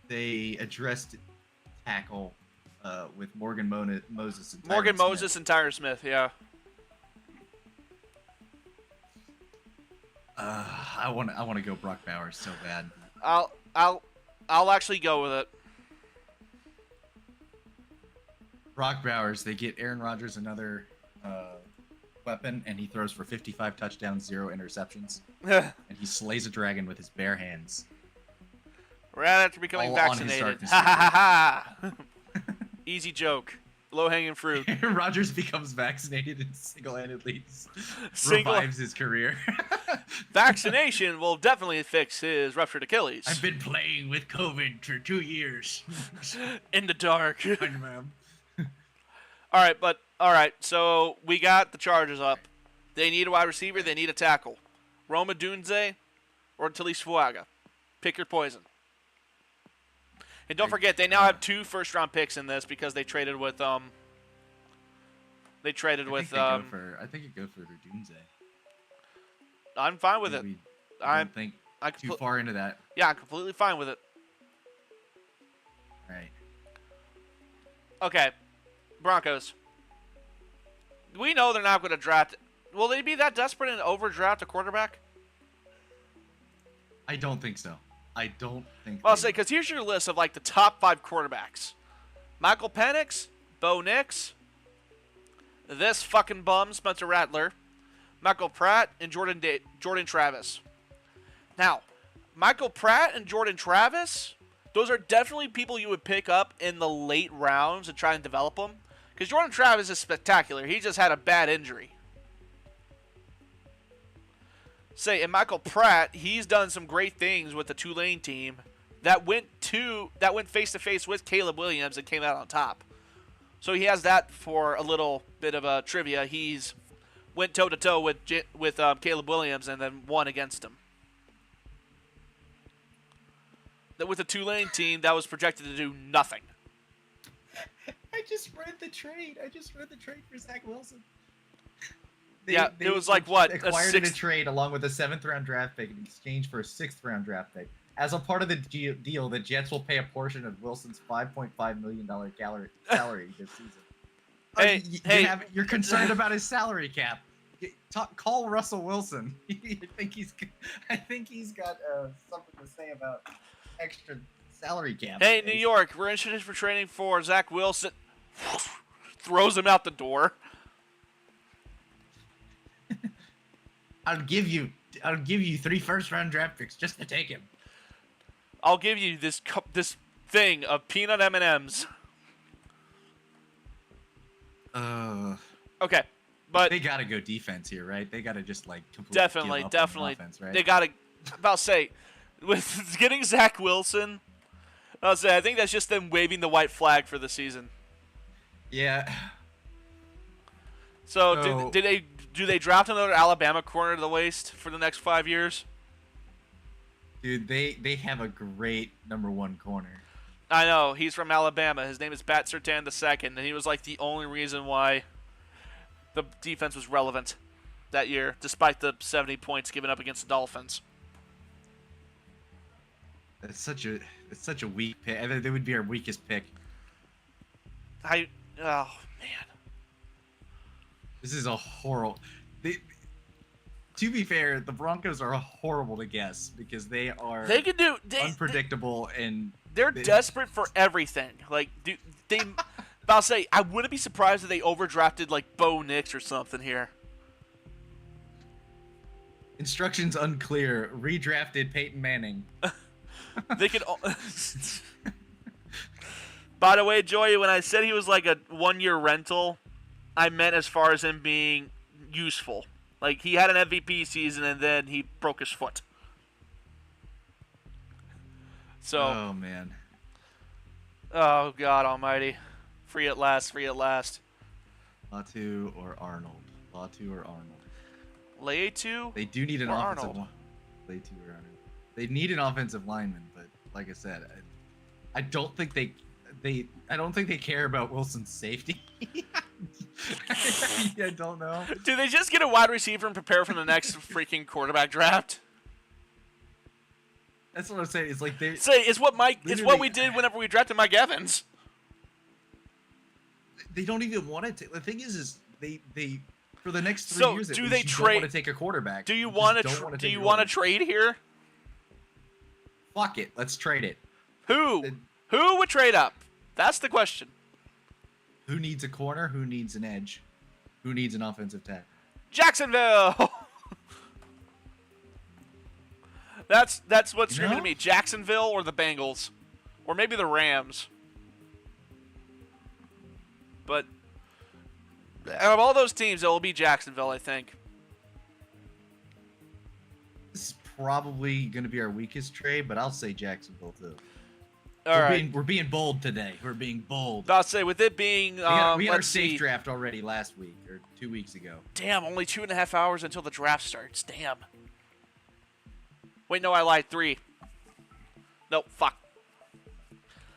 They addressed tackle with Morgan Moses and Tyron Morgan Smith. Moses and Tyron Smith, yeah. I want to go Brock Bowers so bad. I'll actually go with it. Brock Bowers, they get Aaron Rodgers another weapon, and he throws for 55 touchdowns, 0 interceptions. And he slays a dragon with his bare hands. Right after becoming All vaccinated. Ha ha ha! Easy joke. Low-hanging fruit. Rodgers becomes vaccinated and single-handedly revives his career. Vaccination will definitely fix his ruptured Achilles. I've been playing with COVID for 2 years. In the dark. Ma'am. All right. So we got the Chargers up. They need a wide receiver. They need a tackle. Roma Dunze or Talish Fuaga. Pick your poison. And don't forget, they now have 2 first-round picks in this because they traded with I think it goes for Dunze. I'm fine with it. I don't think too far into that. Yeah, I'm completely fine with it. Right. Okay, Broncos. We know they're not going to draft. Will they be that desperate and overdraft a quarterback? I don't think so. Well, I'll say, because here's your list of, like, the top 5 quarterbacks. Michael Penix, Bo Nix, this fucking bum, Spencer Rattler, Michael Pratt, and Jordan Travis. Now, Michael Pratt and Jordan Travis, those are definitely people you would pick up in the late rounds and try and develop them. Because Jordan Travis is spectacular. He just had a bad injury. And Michael Pratt, he's done some great things with the Tulane team that went face to face with Caleb Williams and came out on top. So he has that for a little bit of a trivia. He's went toe to toe with Caleb Williams and then won against him. With the Tulane team that was projected to do nothing. I just read the trade for Zach Wilson. It was like what? Acquired in a trade along with a 7th-round draft pick in exchange for a 6th-round draft pick. As a part of the deal, the Jets will pay a portion of Wilson's $5.5 million salary this season. You're concerned about his salary cap. Call Russell Wilson. I think he's got something to say about extra salary cap. Hey, New York, we're interested for training for Zach Wilson. Throws him out the door. I'll give you 3 first-round draft picks just to take him. I'll give you this thing of peanut M&Ms. Okay, but they gotta go defense here, right? They gotta just like completely definitely, give up definitely, on offense, right? they gotta. About to say, with getting Zach Wilson, I think that's just them waving the white flag for the season. Yeah. So do they draft another Alabama corner to the waist for the next 5 years? Dude, they have a great #1 corner. I know, he's from Alabama. His name is Bat Surtain II, and he was like the only reason why the defense was relevant that year, despite the 70 points given up against the Dolphins. It's such a weak pick. I think they would be our weakest pick. Oh man. This is a horrible. To be fair, the Broncos are horrible to guess because they can do unpredictable and they're desperate for everything. Like I'll say I wouldn't be surprised if they overdrafted like Bo Nix or something here. Instructions unclear. Redrafted Peyton Manning. They could. By the way, Joey, when I said he was like a 1-year rental, I meant as far as him being useful. Like, he had an MVP season, and then he broke his foot. So. Oh, man. Oh, God almighty. Free at last, free at last. Latu or Arnold. Latu or Arnold. Latu? They do need an offensive line. Latu or Arnold. They need an offensive lineman, but like I said, I don't think they care about Wilson's safety. I don't know. Do they just get a wide receiver and prepare for the next freaking quarterback draft? That's what I'm saying. It's like it's what we did whenever we drafted Mike Evans. They don't even want to. The thing is they for the next 3 years. Do they trade? Don't want to take a quarterback. Do you want to trade here? Fuck it. Let's trade it. Who would trade up? That's the question. Who needs a corner? Who needs an edge? Who needs an offensive tackle? Jacksonville. That's what's screaming to me. Jacksonville or the Bengals, or maybe the Rams. But out of all those teams, it will be Jacksonville, I think. This is probably going to be our weakest trade, but I'll say Jacksonville too. We're being bold today. We're being bold. I'll say with it being we had our safe draft already last week or 2 weeks ago. Damn, only 2.5 hours until the draft starts. Damn. Wait, no, I lied. 3. Nope, fuck.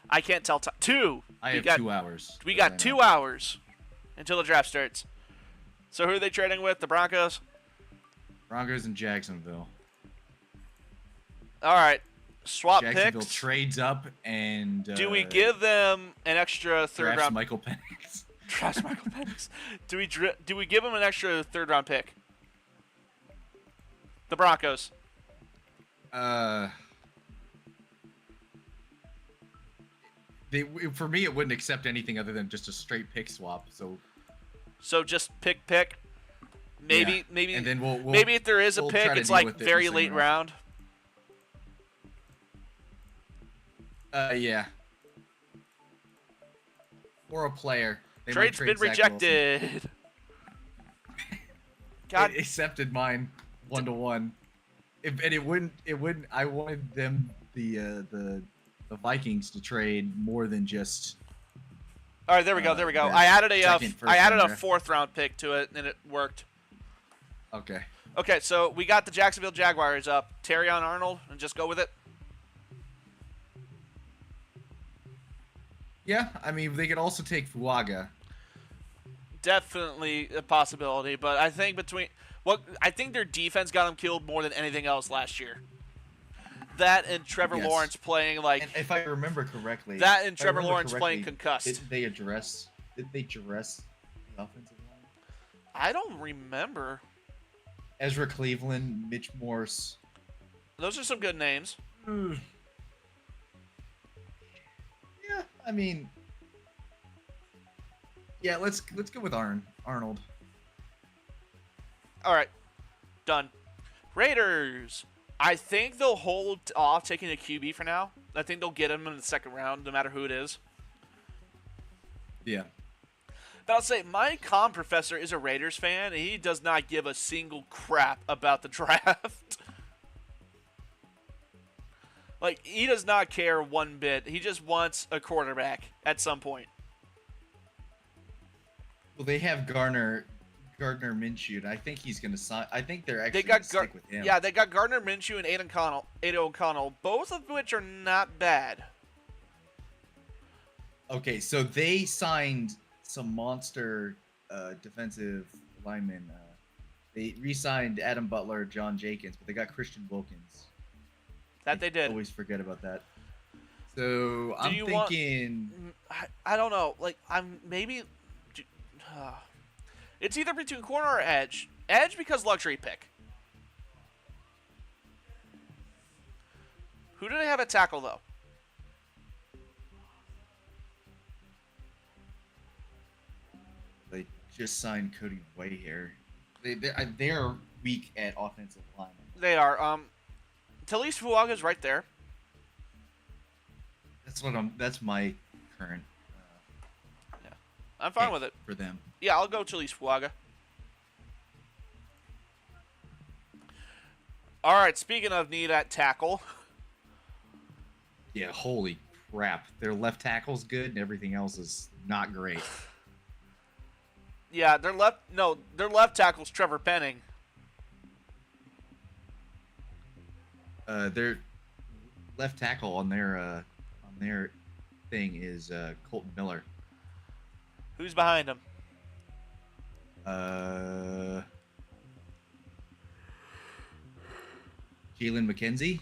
I can't tell time. 2. I have 2 hours. We got 2 hours until the draft starts. So who are they trading with? The Broncos? Broncos and Jacksonville. All right. Swap Jacksonville picks. Trades up and. Do we give them an extra third round? Michael Penix. Drafts Michael Penix. Do we give them an extra third round pick? The Broncos. For me, it wouldn't accept anything other than just a straight pick swap. So just pick. Maybe, and then we'll maybe if there is a pick, it's like very late round. Yeah. Or a player. Trade's been rejected. God, it accepted mine 1-to-1. And it wouldn't. I wanted them the Vikings to trade more than just. All right, there we go. I added a 4th round pick to it, and it worked. Okay. Okay, so we got the Jacksonville Jaguars up. Terrion Arnold, and just go with it. Yeah, I mean they could also take Fuaga. Definitely a possibility, but I think I think their defense got them killed more than anything else last year. That and Trevor Lawrence playing like. And if I remember correctly. That and Trevor Lawrence playing concussed. Did they address the offensive line? I don't remember. Ezra Cleveland, Mitch Morse. Those are some good names. Yeah, I mean. Yeah, let's go with Arnold. All right, done. Raiders. I think they'll hold off taking a QB for now. I think they'll get him in the second round, no matter who it is. Yeah. But I'll say my comm professor is a Raiders fan, and he does not give a single crap about the draft. Like, he does not care one bit. He just wants a quarterback at some point. Well, they have Gardner Minshew, and I think he's going to sign. I think they're actually going to stick with him. Yeah, they got Gardner Minshew and Aiden O'Connell, both of which are not bad. Okay, so they signed some monster defensive linemen. They re-signed Adam Butler, John Jenkins, but they got Christian Wilkins. That they did. Always forget about that. So I'm thinking. I don't know. Like, it's either between corner or edge. Edge because luxury pick. Who do they have at tackle though? They just signed Cody Whitehair. They're weak at offensive line. They are. Talise Fuaga's right there. That's my current. Yeah, I'm fine with it for them. Yeah, I'll go Talise Fuaga. All right. Speaking of need at tackle. Yeah, holy crap! Their left tackle's good, and everything else is not great. Yeah, their left tackle's Trevor Penning. Their left tackle on their thing is Colton Miller. Who's behind him? Jalen McKenzie.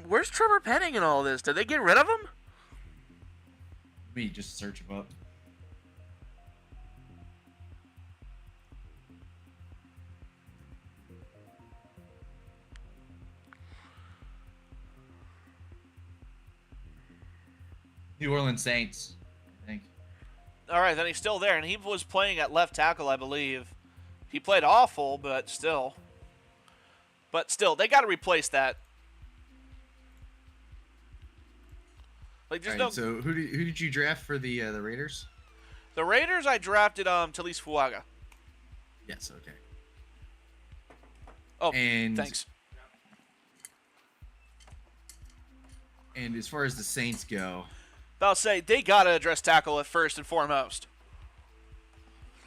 Where's Trevor Penning in all this? Did they get rid of him? Let me just search him up. New Orleans Saints, I think. All right, then he's still there, and he was playing at left tackle, I believe. He played awful, but still. They got to replace that. Like, there's right, so who did you draft for the Raiders? The Raiders, I drafted Talise Fuaga. Yes. Okay. Oh, thanks. And as far as the Saints go, I'll say they got to address tackle at first and foremost.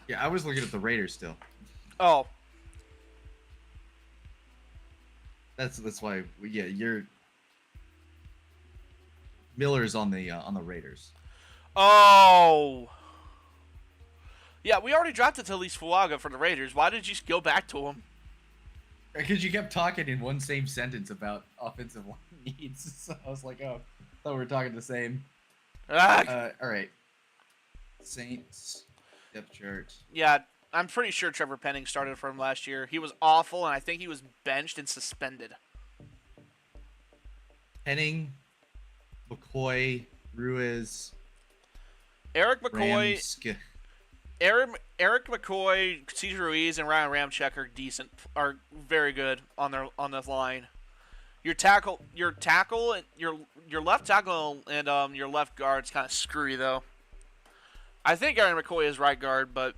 Yeah, I was looking at the Raiders still. Oh. That's why. Miller's on the Raiders. Oh. Yeah, we already drafted Talise Fuaga for the Raiders. Why did you go back to him? Because you kept talking in one same sentence about offensive line needs. So I was like, oh, I thought we were talking the same. All right. Saints depth chart. Yeah, I'm pretty sure Trevor Penning started for him last year. He was awful, and I think he was benched and suspended. Penning, McCoy, Ruiz, Eric McCoy, Cesar Ruiz, and Ryan Ramczyk are decent, are very good on the line. Your left tackle and your left guard's kind of screwy though. I think Aaron McCoy is right guard, but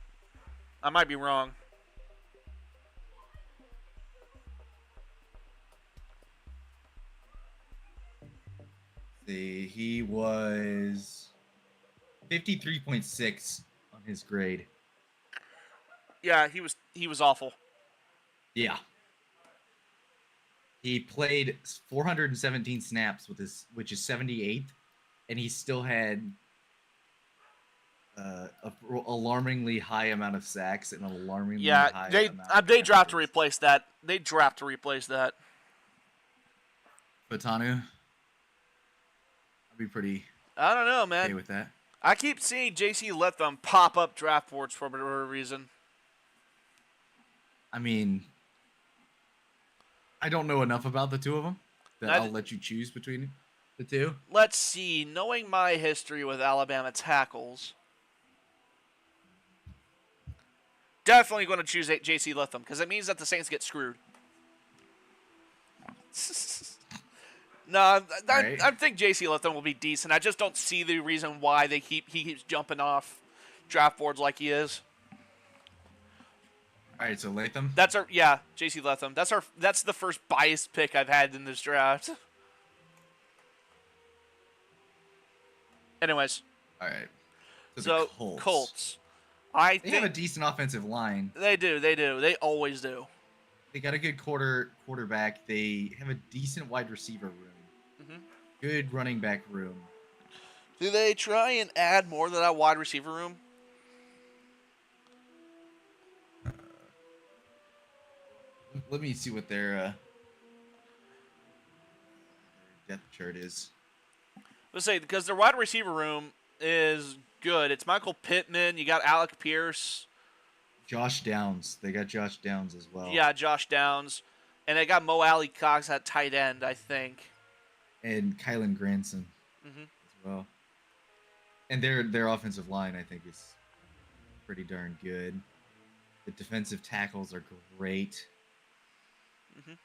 I might be wrong. See, he was 53.6 on his grade. Yeah, he was awful. Yeah. He played 417 snaps which is 78th, and he still had a alarmingly high amount of sacks and an alarmingly high amount they draft to replace that. They draft to replace that. Batanu. I'd be pretty. I don't know, man. Okay with that. I keep seeing JC Letham pop up draft boards for whatever reason. I mean, I don't know enough about the two of them that I'll let you choose between the two. Let's see. Knowing my history with Alabama tackles, definitely going to choose JC Letham because it means that the Saints get screwed. No, Right. I think J.C. Latham will be decent. I just don't see the reason why he keeps jumping off draft boards like he is. All right, so Latham. J.C. Latham. That's the first biased pick I've had in this draft. Anyways. All right. So the Colts. They have a decent offensive line. They do. They always do. They got a good quarterback. They have a decent wide receiver room. Mm-hmm. Good running back room. Do they try and add more to that wide receiver room? Let me see what their depth chart is. Let's say because their wide receiver room is good. It's Michael Pittman. You got Alec Pierce. Josh Downs. They got Josh Downs as well. Yeah, Josh Downs. And they got Mo Alley Cox at tight end, I think. And Kylan Granson as well. And their offensive line, I think, is pretty darn good. The defensive tackles are great.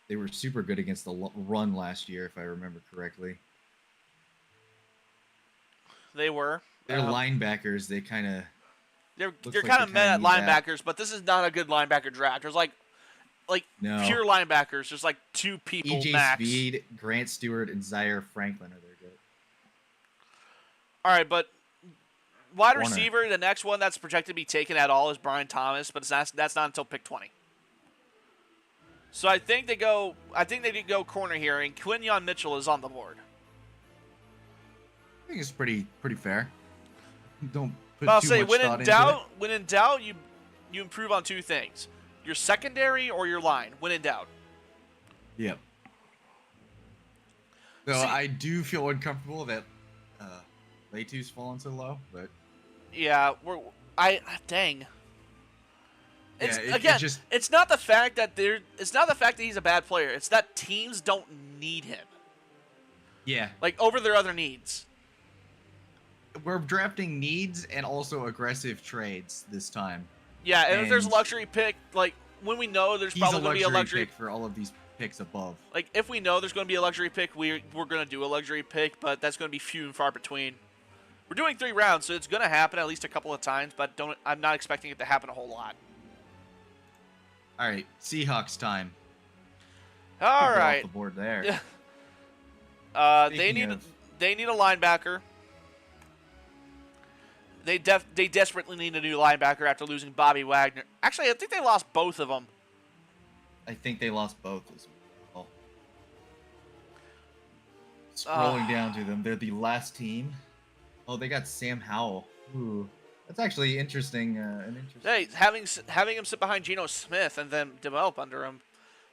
They were super good against the run last year, if I remember correctly. They were. Their linebackers, they kind of... They're kind of mad at linebackers, but this is not a good linebacker draft. There's like pure linebackers. There's like 2 people E.J. max. Speed, Grant Stewart, and Zaire Franklin are there good. All right, but wide receiver, the next one that's projected to be taken at all is Brian Thomas, but that's not until pick 20. So I think they did go corner here, and Quinyon Mitchell is on the board. I think it's pretty fair. Don't put I'll too say much when thought in into doubt, it. when in doubt, you improve on 2 things: your secondary or your line. When in doubt. Yep. So I do feel uncomfortable that Leitu's fallen so low, but yeah, dang. It's, yeah, it's not the fact that he's a bad player. It's that teams don't need him. Yeah. Like over their other needs. We're drafting needs and also aggressive trades this time. Yeah, and if there's a luxury pick, like when we know there's probably going to be a luxury pick for all of these picks above. Like if we know there's going to be a luxury pick, we're going to do a luxury pick, but that's going to be few and far between. We're doing 3 rounds, so it's going to happen at least a couple of times, but I'm not expecting it to happen a whole lot. All right, Seahawks time. All right. Off the board there. They need a linebacker. They desperately need a new linebacker after losing Bobby Wagner. Actually, I think they lost both of them. I think they lost both as well. Scrolling down to them, they're the last team. Oh, they got Sam Howell. Ooh, that's actually interesting. Hey, having him sit behind Geno Smith and then develop under him,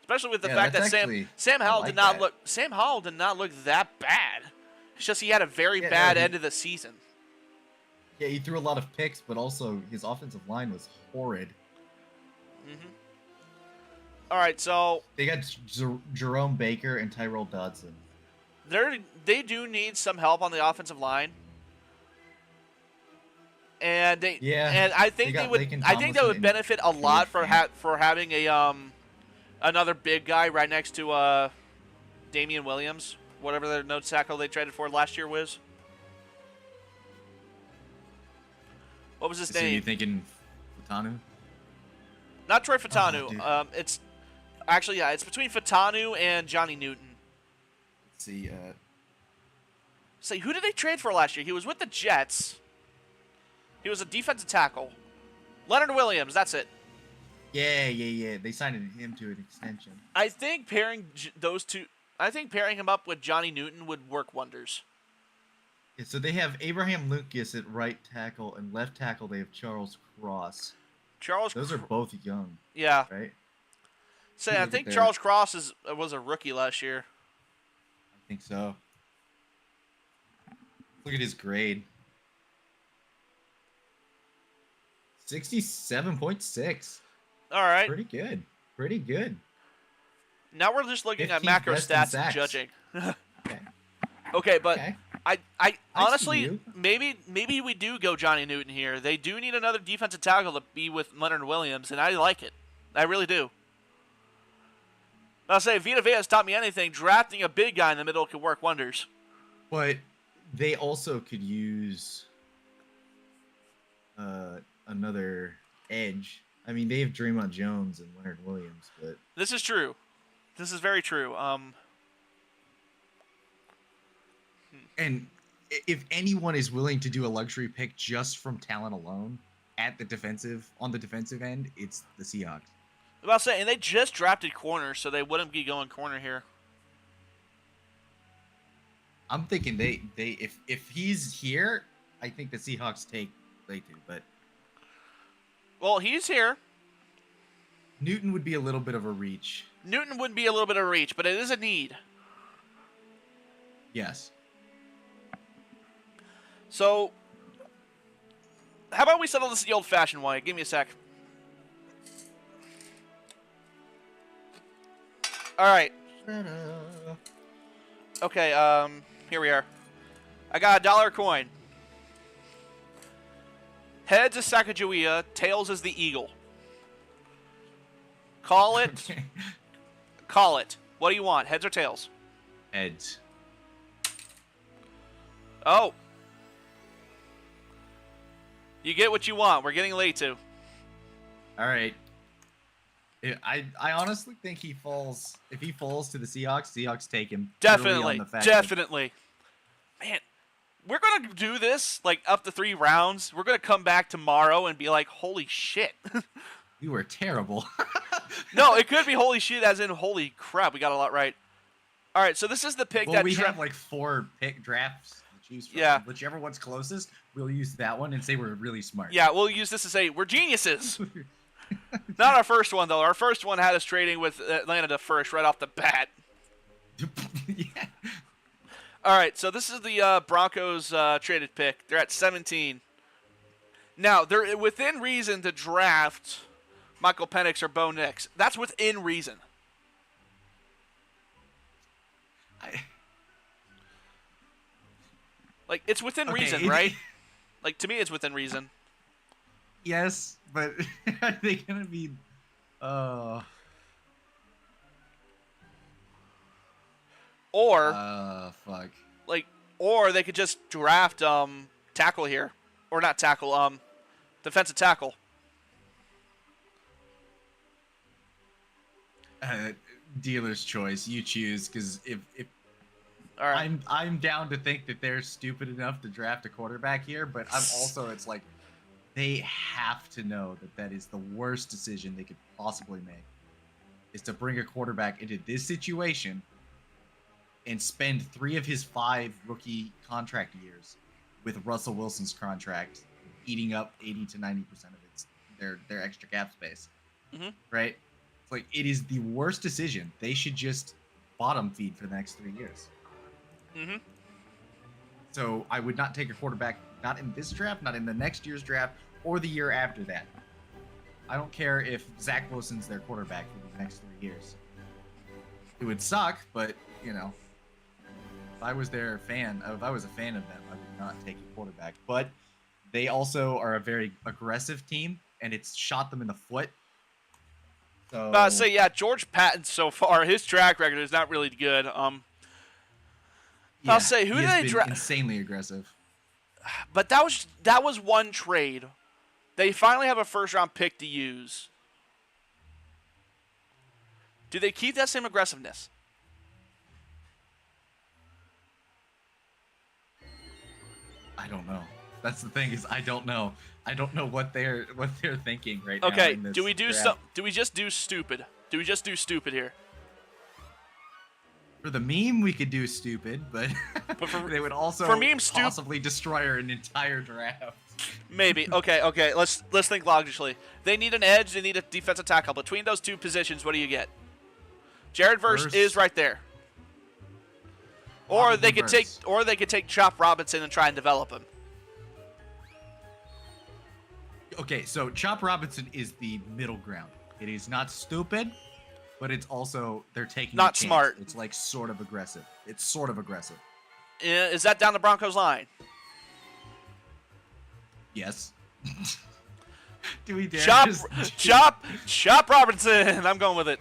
especially with the fact that Sam Howell did not look that bad. It's just he had a very bad end of the season. Yeah, he threw a lot of picks, but also his offensive line was horrid. All right, so they got Jerome Baker and Tyrell Dodson. They do need some help on the offensive line, and I think they would benefit a lot for having a another big guy right next to Damian Williams, whatever their nose tackle they traded for last year was. What was his name? You thinking Fatanu? Not Troy Fatanu. It's between Fatanu and Johnny Newton. Let's see. Say, who did they trade for last year? He was with the Jets. He was a defensive tackle. Leonard Williams. That's it. Yeah. They signed him to an extension. I think pairing him up with Johnny Newton would work wonders. Yeah, so they have Abraham Lucas at right tackle, and left tackle they have Charles Cross. Those are both young. Yeah. Right? I think Charles Cross was a rookie last year. I think so. Look at his grade. 67.6. All right. Pretty good. Now we're just looking at macro stats and judging. Okay, but I honestly, maybe we do go Johnny Newton here. They do need another defensive tackle to be with Leonard Williams, and I like it. I really do. I'll say, Vita Vea has taught me anything. Drafting a big guy in the middle can work wonders. But they also could use another edge. I mean, they have Draymond Jones and Leonard Williams, but This is true. This is very true. And if anyone is willing to do a luxury pick just from talent alone on the defensive end, it's the Seahawks. I'll say, and they just drafted corner, so they wouldn't be going corner here. I'm thinking they if he's here, I think the Seahawks take Leighton, but Well, he's here. Newton would be a little bit of a reach. Newton would be a little bit of a reach, but it is a need. Yes. So, how about we settle this the old-fashioned way? Give me a sec. All right. Okay, here we are. I got a $1 coin. Heads is Sacagawea, tails is the eagle. Call it. Call it. What do you want, heads or tails? Heads. Oh. You get what you want. We're getting late too. All right. I honestly think he falls. If he falls to the Seahawks take him. Definitely. Definitely. Man, we're going to do this like up to 3 rounds. We're going to come back tomorrow and be like, holy shit. You were terrible. No, it could be holy shit as in holy crap. We got a lot right. All right, so this is the pick that we have like 4 pick drafts to choose from. Yeah. Whichever one's closest, we'll use that one and say we're really smart. Yeah, we'll use this to say we're geniuses. Not our first one, though. Our first one had us trading with Atlanta to first right off the bat. Yeah. All right, so this is the Broncos traded pick. They're at 17. Now, they're within reason to draft Michael Penix or Bo Nix. That's within reason. Like, it's within reason, right? Like, to me, it's within reason. Yes, but are they going to be... Or... fuck. Like, or they could just draft tackle here. Or not tackle, defensive tackle. Dealer's choice. You choose, because if all right. I'm down to think that they're stupid enough to draft a quarterback here, but I'm also, it's like they have to know that is the worst decision they could possibly make, is to bring a quarterback into this situation and spend 3 of his 5 rookie contract years with Russell Wilson's contract eating up 80 to 90% of their extra cap space. Mm-hmm. Right? It's like, it is the worst decision. They should just bottom feed for the next 3 years. Mm-hmm. So I would not take a quarterback, not in this draft, not in the next year's draft, or the year after that. I don't care if Zach Wilson's their quarterback for the next 3 years. It would suck, but, you know, if I was a fan of them, I would not take a quarterback. But they also are a very aggressive team, and it's shot them in the foot. So yeah, George Patton so far, his track record is not really good. yeah, I'll say, who did they draft? Insanely aggressive. But that was one trade. They finally have a first-round pick to use. Do they keep that same aggressiveness? I don't know. That's the thing, is I don't know. I don't know what they're thinking right now. Okay, in this do we do draft. do we just do stupid? Do we just do stupid here? For the meme, we could do stupid, but they would also possibly destroy an entire draft. Maybe. Okay. Let's think logically. They need an edge. They need a defensive tackle. Between those 2 positions, what do you get? Jared Verse is right there. Or they could take Chop Robinson and try and develop him. Okay, so Chop Robinson is the middle ground. It is not stupid, but it's also, they're taking not a chance. Smart. It's like sort of aggressive. It's sort of aggressive. Is that down the Broncos line? Yes. Do we dare Chop Robinson. I'm going with it.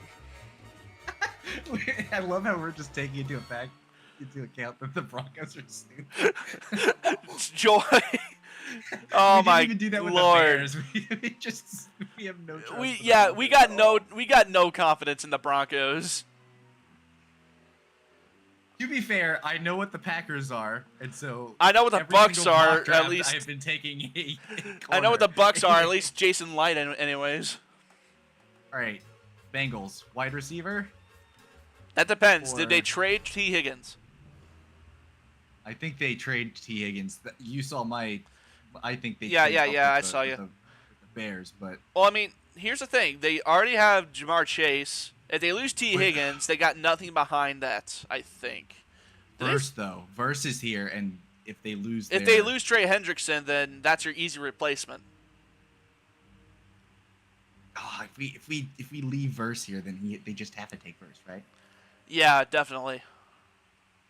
I love how we're just taking into account that the Broncos are stupid. Joy. Oh we my didn't even do that with Lord. the Bears. We have no trust. We got no confidence in the Broncos. To be fair, I know what the Packers are, and so I know what the Bucks are. At least I've been taking a I know what the Bucks are. At least Jason Light, anyways. All right, Bengals wide receiver. That depends. Did they trade T. Higgins? I think they traded T. Higgins. You saw my. I think they. Yeah. I saw you. The Bears, but. Well, I mean, here's the thing. They already have Jamar Chase. If they lose T. Higgins, they got nothing behind that, I think. Verse is here, and if they lose Trey Hendrickson, then that's your easy replacement. Oh, if we leave Verse here, then they just have to take Verse, right? Yeah, definitely.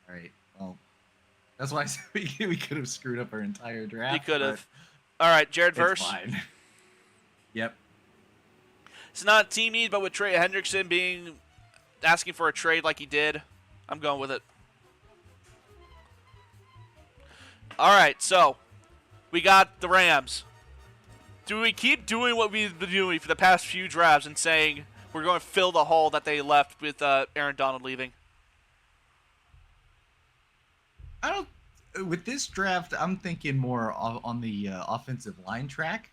All right. Well, that's why I said we could have screwed up our entire draft. We could have. All right, Jared Verse. Fine. Yep. It's not a team need, but with Trey Hendrickson asking for a trade like he did, I'm going with it. All right, so we got the Rams. Do we keep doing what we've been doing for the past few drafts and saying we're going to fill the hole that they left with Aaron Donald leaving? With this draft, I'm thinking more on the offensive line track.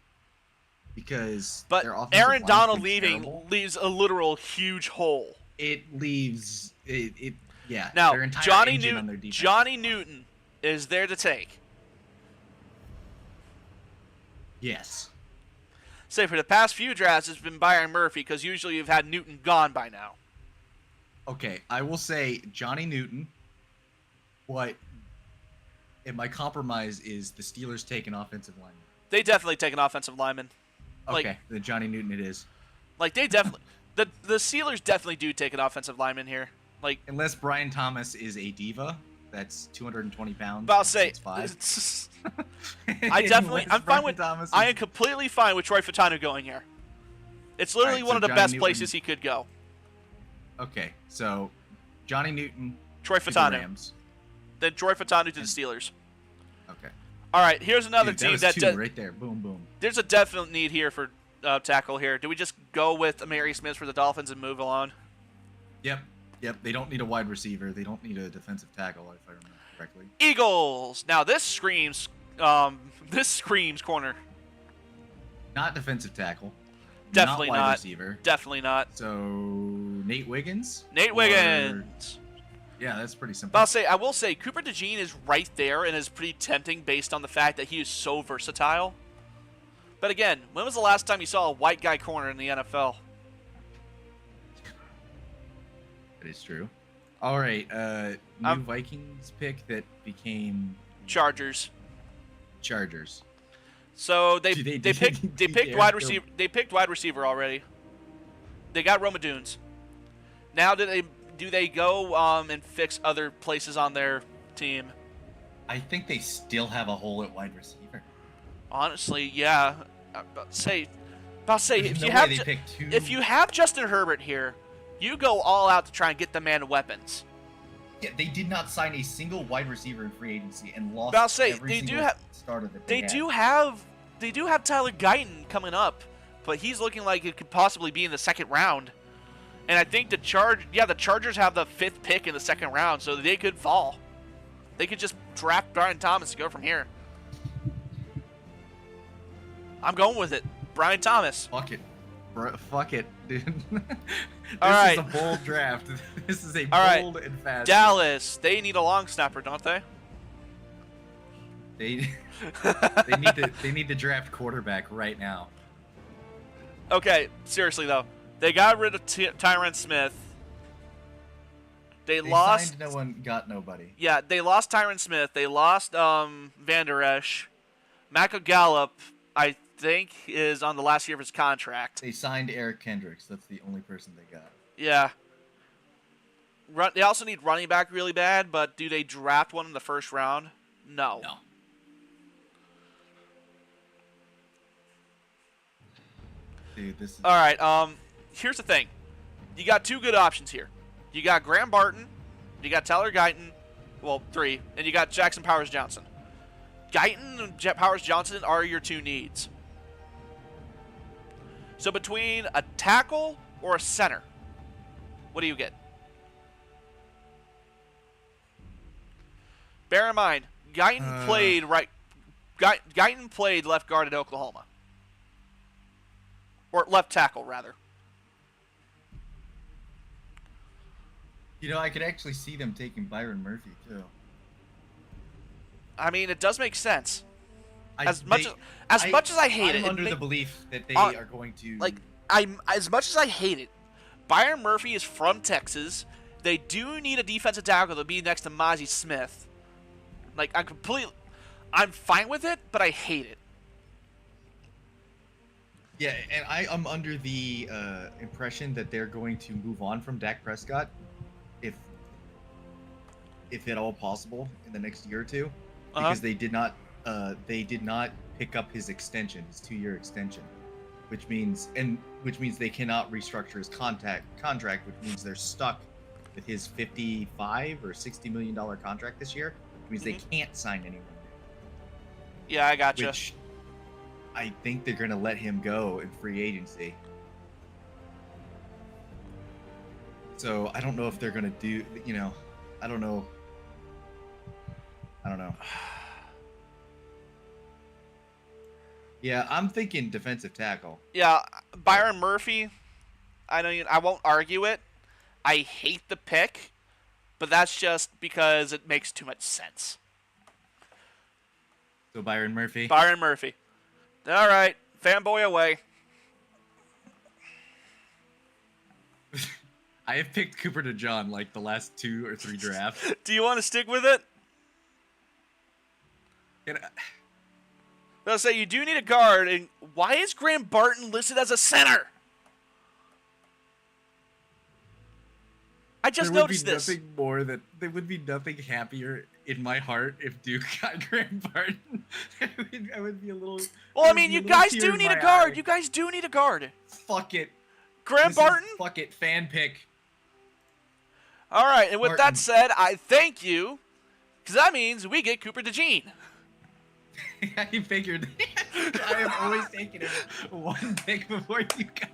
But Aaron Donald leaves a literal huge hole. It leaves yeah. Now Johnny Newton is there to take. Yes. Say for the past few drafts, it's been Byron Murphy because usually you've had Newton gone by now. Okay, I will say Johnny Newton. And my compromise is the Steelers take an offensive lineman. They definitely take an offensive lineman. Okay, the Johnny Newton it is. They definitely the Steelers definitely do take an offensive lineman here. Unless Brian Thomas is a diva, that's 220 pounds. But I'll say I'm fine with. I am completely fine with Troy Fautanu going here. It's literally one of the best places he could go. Okay, so Johnny Newton, Troy Fautanu, the Rams. Then Troy Fautanu to the Steelers. Okay. All right, here's another team that was two right there. Boom, boom. There's a definite need here for tackle here. Do we just go with Amari Smith for the Dolphins and move along? Yep. They don't need a wide receiver. They don't need a defensive tackle, if I remember correctly. Eagles. Now this screams corner. Not defensive tackle. Definitely not. Wide receiver. Definitely not. So Nate Wiggins. Yeah, that's pretty simple. I will say Cooper DeJean is right there and is pretty tempting based on the fact that he is so versatile. But again, when was the last time you saw a white guy corner in the NFL? That is true. All right, new Vikings pick that became Chargers. So they picked wide receiver. They picked wide receiver already. They got Roma Dunes. Now do they go and fix other places on their team? I think they still have a hole at wide receiver. Honestly, yeah. If you have Justin Herbert here, you go all out to try and get the man weapons. Yeah, they did not sign a single wide receiver in free agency and lost every single starter that they had. They do have Tyler Guyton coming up, but he's looking like it could possibly be in the second round. And I think the Chargers have the 5th pick in the second round, so they could fall. They could just draft Brian Thomas and go from here. I'm going with it. Brian Thomas. Fuck it, dude. All right. This is a bold draft. This is a bold and fast. Dallas, they need a long snapper, don't they? They need to draft quarterback right now. Okay, seriously though. They got rid of Tyron Smith. They lost. Signed no one, got nobody. Yeah, they lost Tyron Smith. They lost Van Der Esch. Michael Gallup, I think, is on the last year of his contract. They signed Eric Kendricks. That's the only person they got. Yeah. They also need running back really bad, but do they draft one in the first round? No. Dude, this is... All right. Here's the thing. You got two good options here. You got Graham Barton. You got Tyler Guyton. Well, 3. And you got Jackson Powers Johnson. Guyton and Powers Johnson are your 2 needs. So between a tackle or a center, what do you get? Bear in mind, Guyton played right. Guyton played left guard at Oklahoma, or left tackle rather. You know, I could actually see them taking Byron Murphy too. I mean, it does make sense. As much as I hate it, I'm under the belief that they are going to as much as I hate it. Byron Murphy is from Texas. They do need a defensive tackle to be next to Mozzie Smith. Like, I'm fine with it, but I hate it. Yeah, and I'm under the impression that they're going to move on from Dak Prescott, if at all possible, in the next year or two, because they did not pick up his extension, his 2-year extension, which means they cannot restructure his contract, which means they're stuck with his $55 or $60 million contract this year. Which means they can't sign anyone new. Yeah, I gotcha. Which I think they're going to let him go in free agency. So I don't know if they're going to do, I don't know. Yeah, I'm thinking defensive tackle. Yeah, Byron Murphy, I won't argue it. I hate the pick, but that's just because it makes too much sense. So Byron Murphy? Byron Murphy. All right, fanboy away. I have picked Cooper DeJean like the last 2 or 3 drafts. Do you want to stick with it? I'll say you do need a guard, and why is Graham Barton listed as a center? I just noticed this. There would be nothing happier in my heart if Duke got Graham Barton. I would be a little. Well, I mean, you guys do need a guard. You guys do need a guard. Fuck it. Graham Barton? Fuck it. Fan pick. All right, and with that said, I thank you, because that means we get Cooper DeJean. I figured. I have always taken it 1 pick before you guys.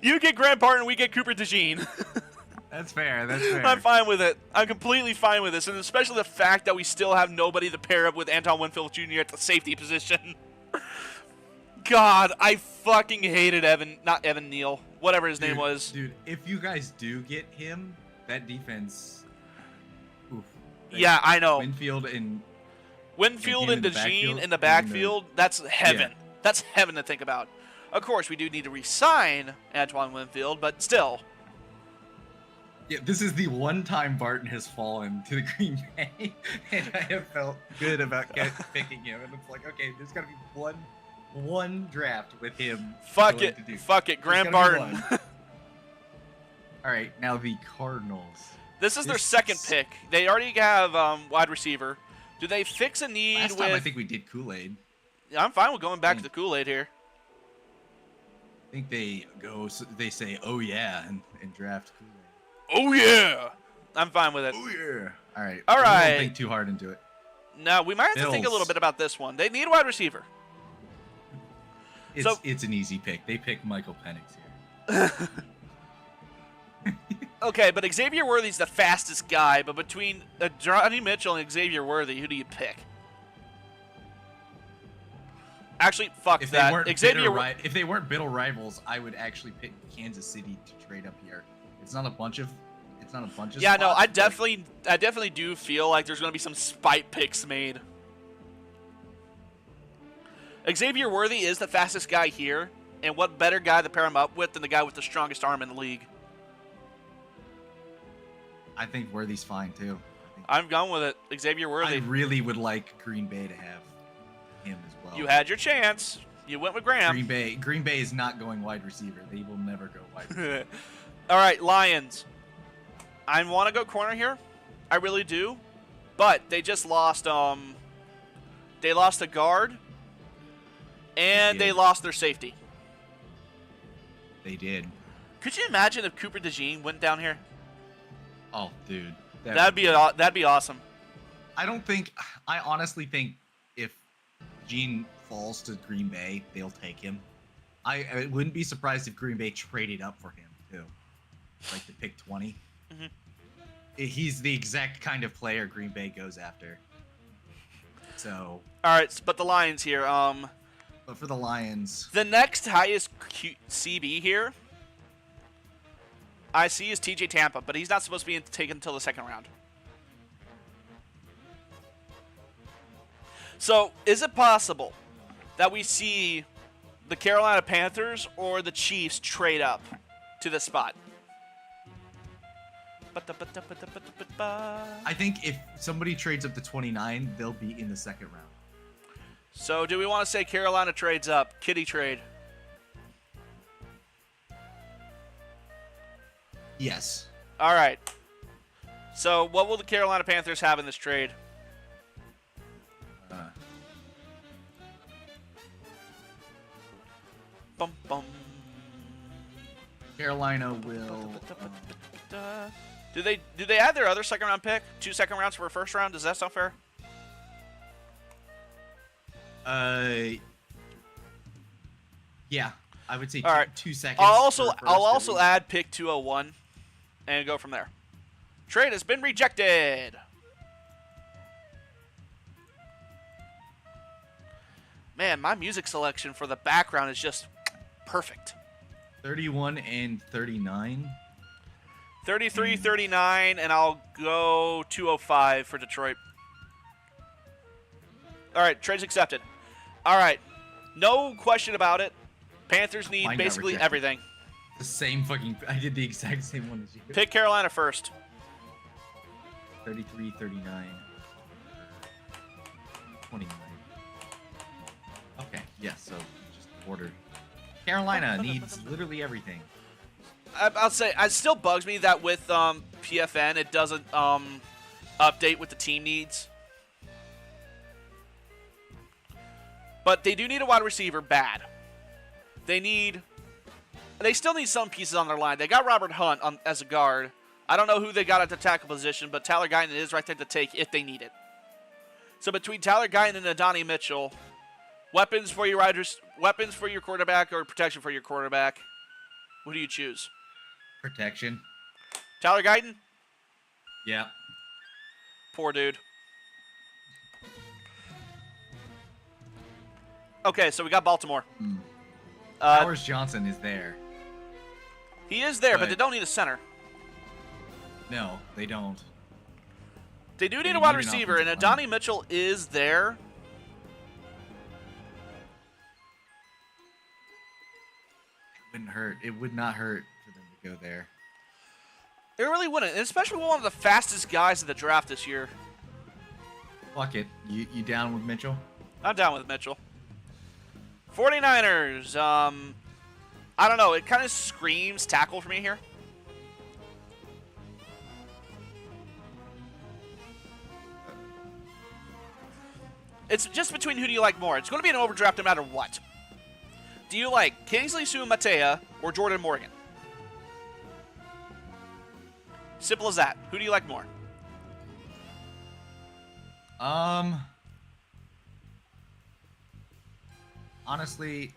You get Graham Barton, we get Cooper DeJean. That's fair. That's fair. I'm fine with it. I'm completely fine with this, and especially the fact that we still have nobody to pair up with Anton Winfield Jr. at the safety position. God, I fucking hated not Evan Neal, whatever his name was. Dude, if you guys do get him, that defense. Oof. Yeah, I know. Winfield and DeJean in the backfield, that's heaven. Yeah. That's heaven to think about. Of course, we do need to re-sign Antoine Winfield, but still. Yeah, this is the one time Barton has fallen to the Green Bay, and I have felt good about picking him. And it's like, okay, there's got to be one draft with him. Fuck it, Graham Barton. All right, now the Cardinals. This is their second pick. They already have wide receiver. Do they fix a need Last time I think we did Kool-Aid. Yeah, I'm fine with going back to the Kool-Aid here. I think they say, oh yeah, and draft Kool-Aid. Oh yeah! I'm fine with it. Oh yeah! All right. All right. Don't think too hard into it. No, we might have to think a little bit about this one. They need a wide receiver. It's an easy pick. They pick Michael Penix here. Okay, but Xavier Worthy's the fastest guy. But between Johnny Mitchell and Xavier Worthy, who do you pick? Actually, fuck that. If they weren't bitter rivals, I would actually pick Kansas City to trade up here. It's not a bunch of. Yeah, spots, no, I definitely do feel like there's going to be some spite picks made. Xavier Worthy is the fastest guy here, and what better guy to pair him up with than the guy with the strongest arm in the league? I think Worthy's fine too. I'm going with it, Xavier Worthy. I really would like Green Bay to have him as well. You had your chance. You went with Graham. Green Bay is not going wide receiver. They will never go wide receiver. All right, Lions. I want to go corner here. I really do. But they just lost they lost a guard and they lost their safety. They did. Could you imagine if Cooper DeJean went down here? Oh, dude. That'd be awesome. I honestly think if Gene falls to Green Bay, they'll take him. I wouldn't be surprised if Green Bay traded up for him too, like to pick 20. Mm-hmm. He's the exact kind of player Green Bay goes after. So. All right, but the Lions here. But for the Lions, the next highest CB here, I see is TJ Tampa, but he's not supposed to be taken until the second round. So, is it possible that we see the Carolina Panthers or the Chiefs trade up to this spot? I think if somebody trades up to 29, they'll be in the second round. So, do we want to say Carolina trades up? Kitty trade. Yes. All right. So, what will the Carolina Panthers have in this trade? Bum, bum. Carolina will. Do they add their other second round pick? 2 second rounds for a first round? Does that sound fair? Yeah, I would say all right. 2 seconds. I'll also add pick 201 and go from there. Trade has been rejected. Man, my music selection for the background is just perfect. 31 and 39. 33, 39, and I'll go 205 for Detroit. All right, trade's accepted. All right, no question about it. Panthers need basically everything. The same fucking... I did the exact same one as you. Pick Carolina first. 33, 39. 29. Okay, yeah, so just order. Carolina needs literally everything. I'll say it still bugs me that with PFN it doesn't update with the team needs. But they do need a wide receiver bad. They still need some pieces on their line. They got Robert Hunt as a guard. I don't know who they got at the tackle position, but Tyler Guyton is right there to take if they need it. So between Tyler Guyton and Adonai Mitchell, weapons for your riders, weapons for your quarterback, or protection for your quarterback, what do you choose? Protection. Tyler Guyton? Yeah. Poor dude. Okay, so we got Baltimore. Powers Johnson is there. He is there, but they don't need a center. No, they don't. They do need a wide receiver, and Adonai Mitchell is there. It wouldn't hurt. It would not hurt for them to go there. It really wouldn't, and especially one of the fastest guys in the draft this year. Fuck it. You down with Mitchell? I'm down with Mitchell. 49ers. I don't know. It kind of screams tackle for me here. It's just between who do you like more. It's going to be an overdraft no matter what. Do you like Kingsley Suamataia or Jordan Morgan? Simple as that. Who do you like more? Honestly,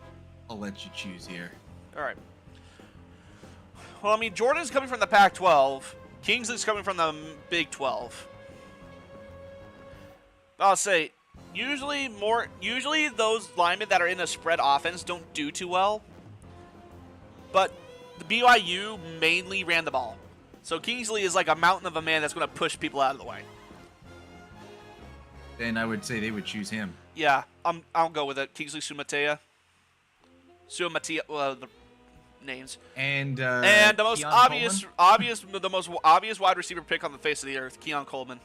I'll let you choose here. All right. Well, I mean, Jordan's coming from the Pac-12. Kingsley's coming from the Big 12. I'll say, usually those linemen that are in a spread offense don't do too well. But the BYU mainly ran the ball. So Kingsley is like a mountain of a man that's going to push people out of the way. Then I would say they would choose him. Yeah, I'll go with it. Kingsley Suamataia. The names. And the most Keon the most obvious wide receiver pick on the face of the earth, Keon Coleman.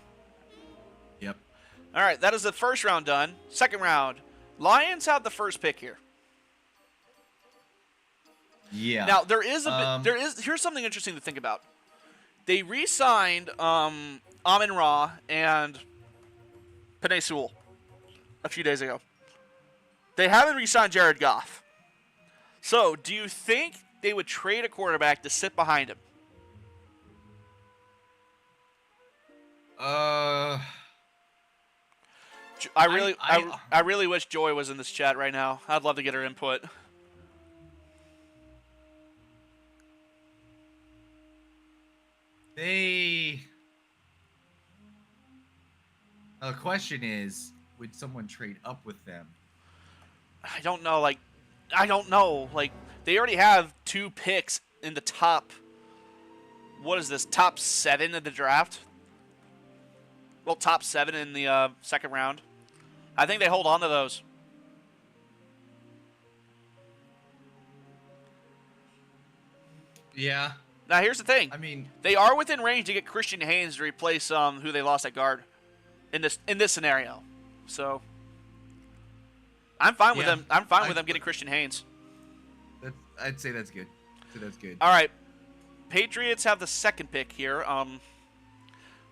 Yep. All right, that is the first round done. Second round, Lions have the first pick here. Yeah. Now here's something interesting to think about. They re-signed Amon-Ra and Penei Sewell a few days ago. They haven't re-signed Jared Goff. So, do you think they would trade a quarterback to sit behind him? Uh, I really wish Joy was in this chat right now. I'd love to get her input. The question is, would someone trade up with them? I don't know. Like, they already have 2 picks in the top. What is this? Top 7 of the draft. Well, top 7 in the second round. I think they hold on to those. Yeah. Now, here's the thing. I mean, they are within range to get Christian Haynes to replace who they lost at guard in this scenario. So, I'm fine with them. I'm fine with them getting Christian Haynes. I'd say that's good. All right. Patriots have the second pick here.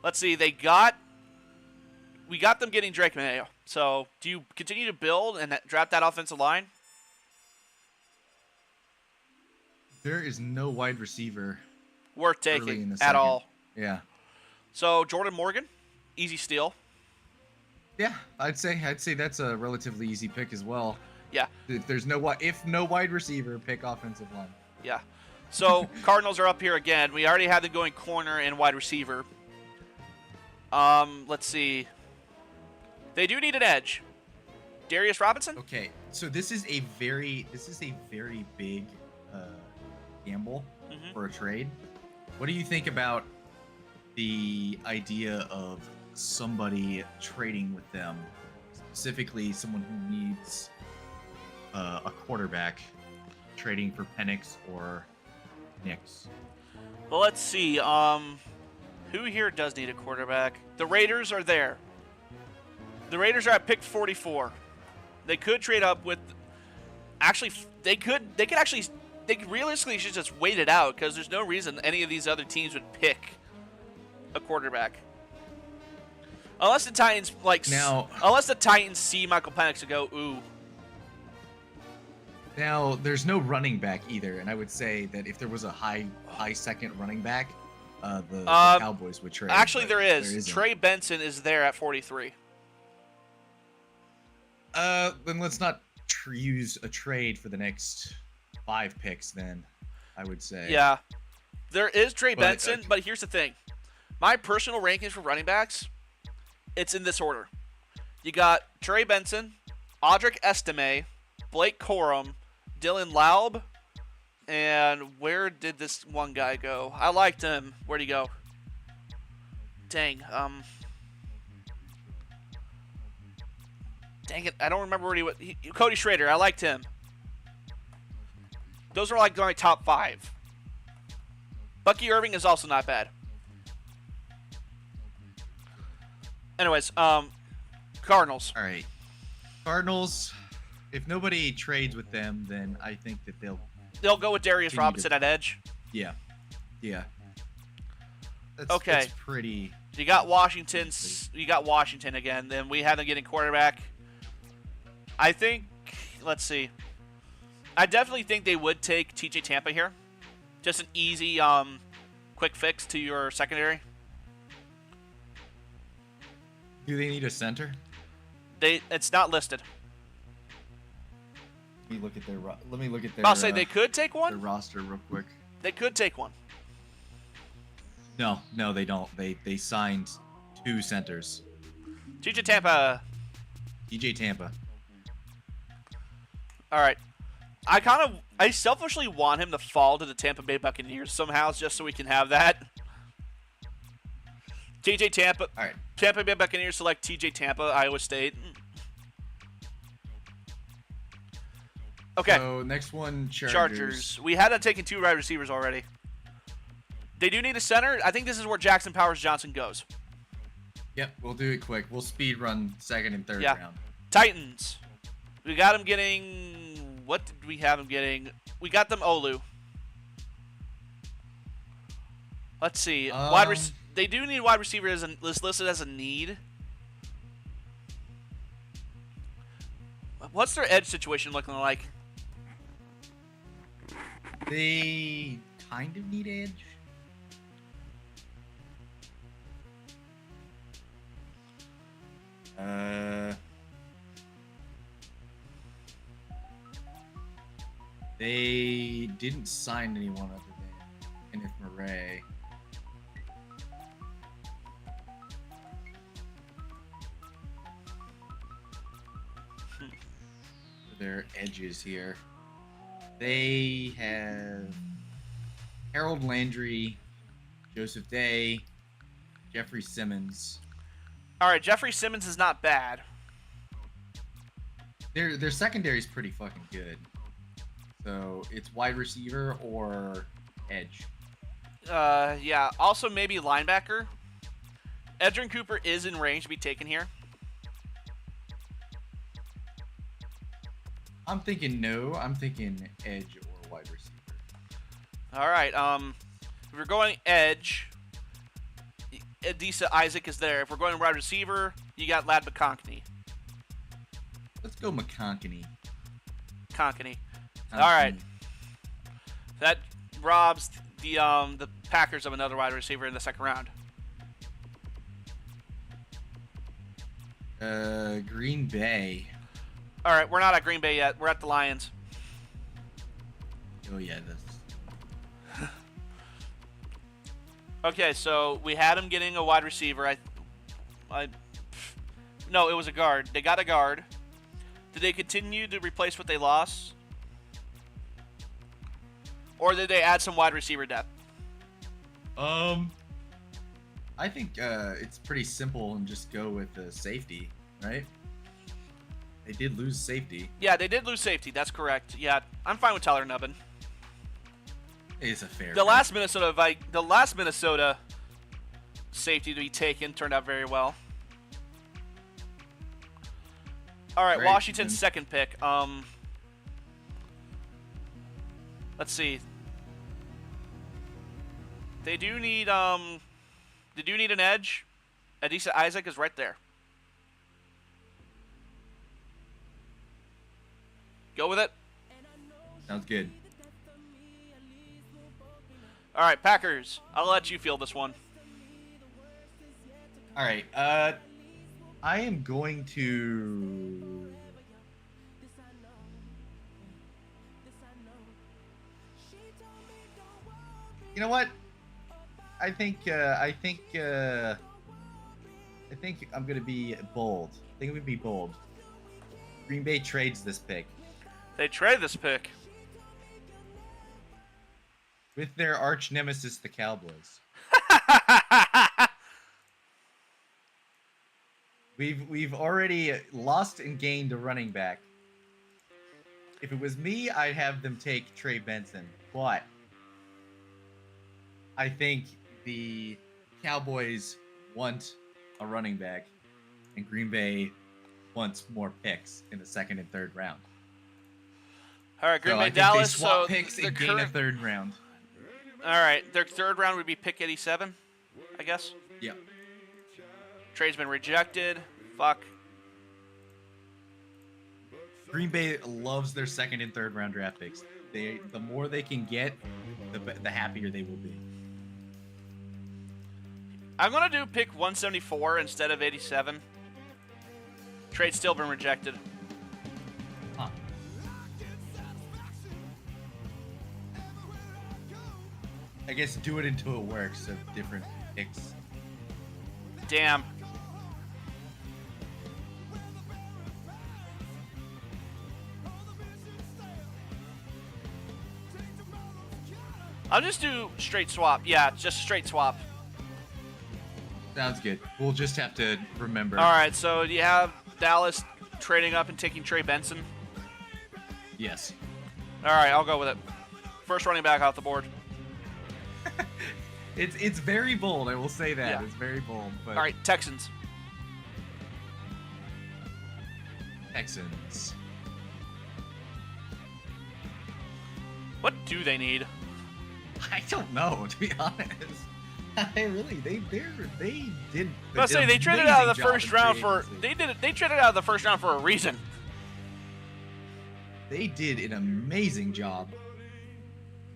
Let's see. We got them getting Drake Mayo. So, do you continue to build and draft that offensive line? There is no wide receiver worth taking at all. Yeah. So, Jordan Morgan, easy steal. Yeah, I'd say that's a relatively easy pick as well. Yeah. If no wide receiver, pick offensive line. Yeah. So, Cardinals are up here again. We already had them going corner and wide receiver. Let's see. They do need an edge. Darius Robinson? Okay. So this is a very big gamble for a trade. What do you think about the idea of somebody trading with them, specifically someone who needs a quarterback, trading for Penix or Nix? Well, let's see. Who here does need a quarterback? The Raiders are there. The Raiders are at pick 44. They could trade up with. Actually, they realistically should just wait it out because there's no reason any of these other teams would pick a quarterback. Unless the Titans unless the Titans see Michael Penix and go, ooh. Now, there's no running back either, and I would say that if there was a high second running back, the Cowboys would trade. Actually, there is. Trey Benson is there at 43. Then let's not use a trade for the next 5 picks. Then, I would say. Yeah, there is Trey Benson, but here's the thing: my personal rankings for running backs, it's in this order. You got Trey Benson, Audric Estime, Blake Corum, Dylan Laub, and where did this one guy go? I liked him. Where'd he go? Dang. Dang it, I don't remember where he went. Cody Schrader, I liked him. Those are like my top 5. Bucky Irving is also not bad. Anyways, Cardinals. All right. Cardinals, if nobody trades with them, then I think that they'll go with Darius Robinson at edge. Yeah. Okay. That's pretty. You got Washington. You got Washington again. Then we have them getting quarterback. I think. Let's see. I definitely think they would take TJ Tampa here. Just an easy, quick fix to your secondary. Do they need a center? It's not listed. Let me look at their. I'll say they could take one. Their roster real quick. They could take one. No, they don't. They signed 2 centers. TJ Tampa. TJ Tampa. All right. I selfishly want him to fall to the Tampa Bay Buccaneers somehow, just so we can have that. TJ Tampa. All right. Tampa Bay Buccaneers select TJ Tampa, Iowa State. Okay. So next one, Chargers. We had taken 2 wide receivers already. They do need a center. I think this is where Jackson Powers Johnson goes. Yep, we'll do it quick. We'll speed run 2nd and 3rd round. Titans. We got them getting. What did we have them getting? We got them Olu. Let's see. They do need wide receiver listed as a need. What's their edge situation looking like? They kind of need edge. They didn't sign anyone other than Kenneth Murray. Their edges here. They have Harold Landry, Joseph Day, Jeffrey Simmons. All right, Jeffrey Simmons is not bad. Their secondary is pretty fucking good. So it's wide receiver or edge. Yeah. Also maybe linebacker. Edgerrin Cooper is in range to be taken here. I'm thinking no. I'm thinking edge or wide receiver. All right. If we're going edge, Adisa Isaac is there. If we're going wide receiver, you got Lad McConkey. Let's go McConkey. Konkany. All right. That robs the Packers of another wide receiver in the second round. Green Bay. All right, we're not at Green Bay yet. We're at the Lions. Oh yeah, that's. Okay, so we had him getting a wide receiver. No, it was a guard. They got a guard. Did they continue to replace what they lost? Or did they add some wide receiver depth? I think it's pretty simple and just go with the safety, right? They did lose safety. Yeah, they did lose safety. That's correct. Yeah, I'm fine with Tyler Nubbin. It's a fair. The last Minnesota safety to be taken turned out very well. All right, Great. Washington's second pick. Let's see. They do need an edge. Adisa Isaac is right there. Go with it. Sounds good. All right, Packers. I'll let you field this one. All right. I am going to. You know what? I think I'm gonna be bold. I think I'm gonna be bold. Green Bay trades this pick They trade this pick. with their arch nemesis, the Cowboys. We've already lost and gained a running back. If it was me, I'd have them take Trey Benson, but I think the Cowboys want a running back, and Green Bay wants more picks in the second and third round. All right, Green So Bay, I think Dallas. they swap So picks the and gain a third round. All right, their third round would be pick 87, I guess. Yeah. Trade's been rejected. Fuck. Green Bay loves their second and third round draft picks. The more they can get, the happier they will be. I'm gonna do pick 174 instead of 87. Trade's still been rejected. Huh. I guess do it until it works of different picks. Damn. I'll just do straight swap. Yeah, just straight swap. Sounds good. We'll just have to remember. All right, so you have Dallas trading up and taking Trey Benson. Yes. All right, I'll go with it. First running back off the board. It's very bold. I will say that. Yeah. It's very bold. But All right, Texans. Texans. What do they need? I don't know, to be honest. They did. Let's say they traded out of the first round for they traded out of the first round for a reason. They did an amazing job.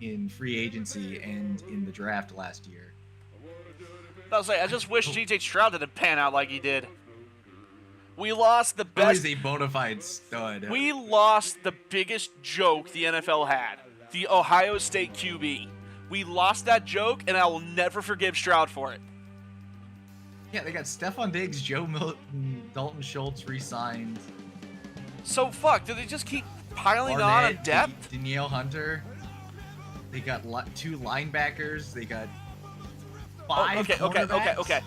in free agency and in the draft last year. I was like, I just wish C.J. Stroud didn't pan out like he did. We lost the best. He's a bona fide stud. We lost the biggest joke the NFL had. The Ohio State QB. We lost that joke, and I will never forgive Stroud for it. Yeah, they got Stephon Diggs, Joe Milton, Dalton Schultz re-signed. So fuck, do they just keep piling on depth? Danielle Hunter. They got 2 linebackers. They got 5 cornerbacks. Okay.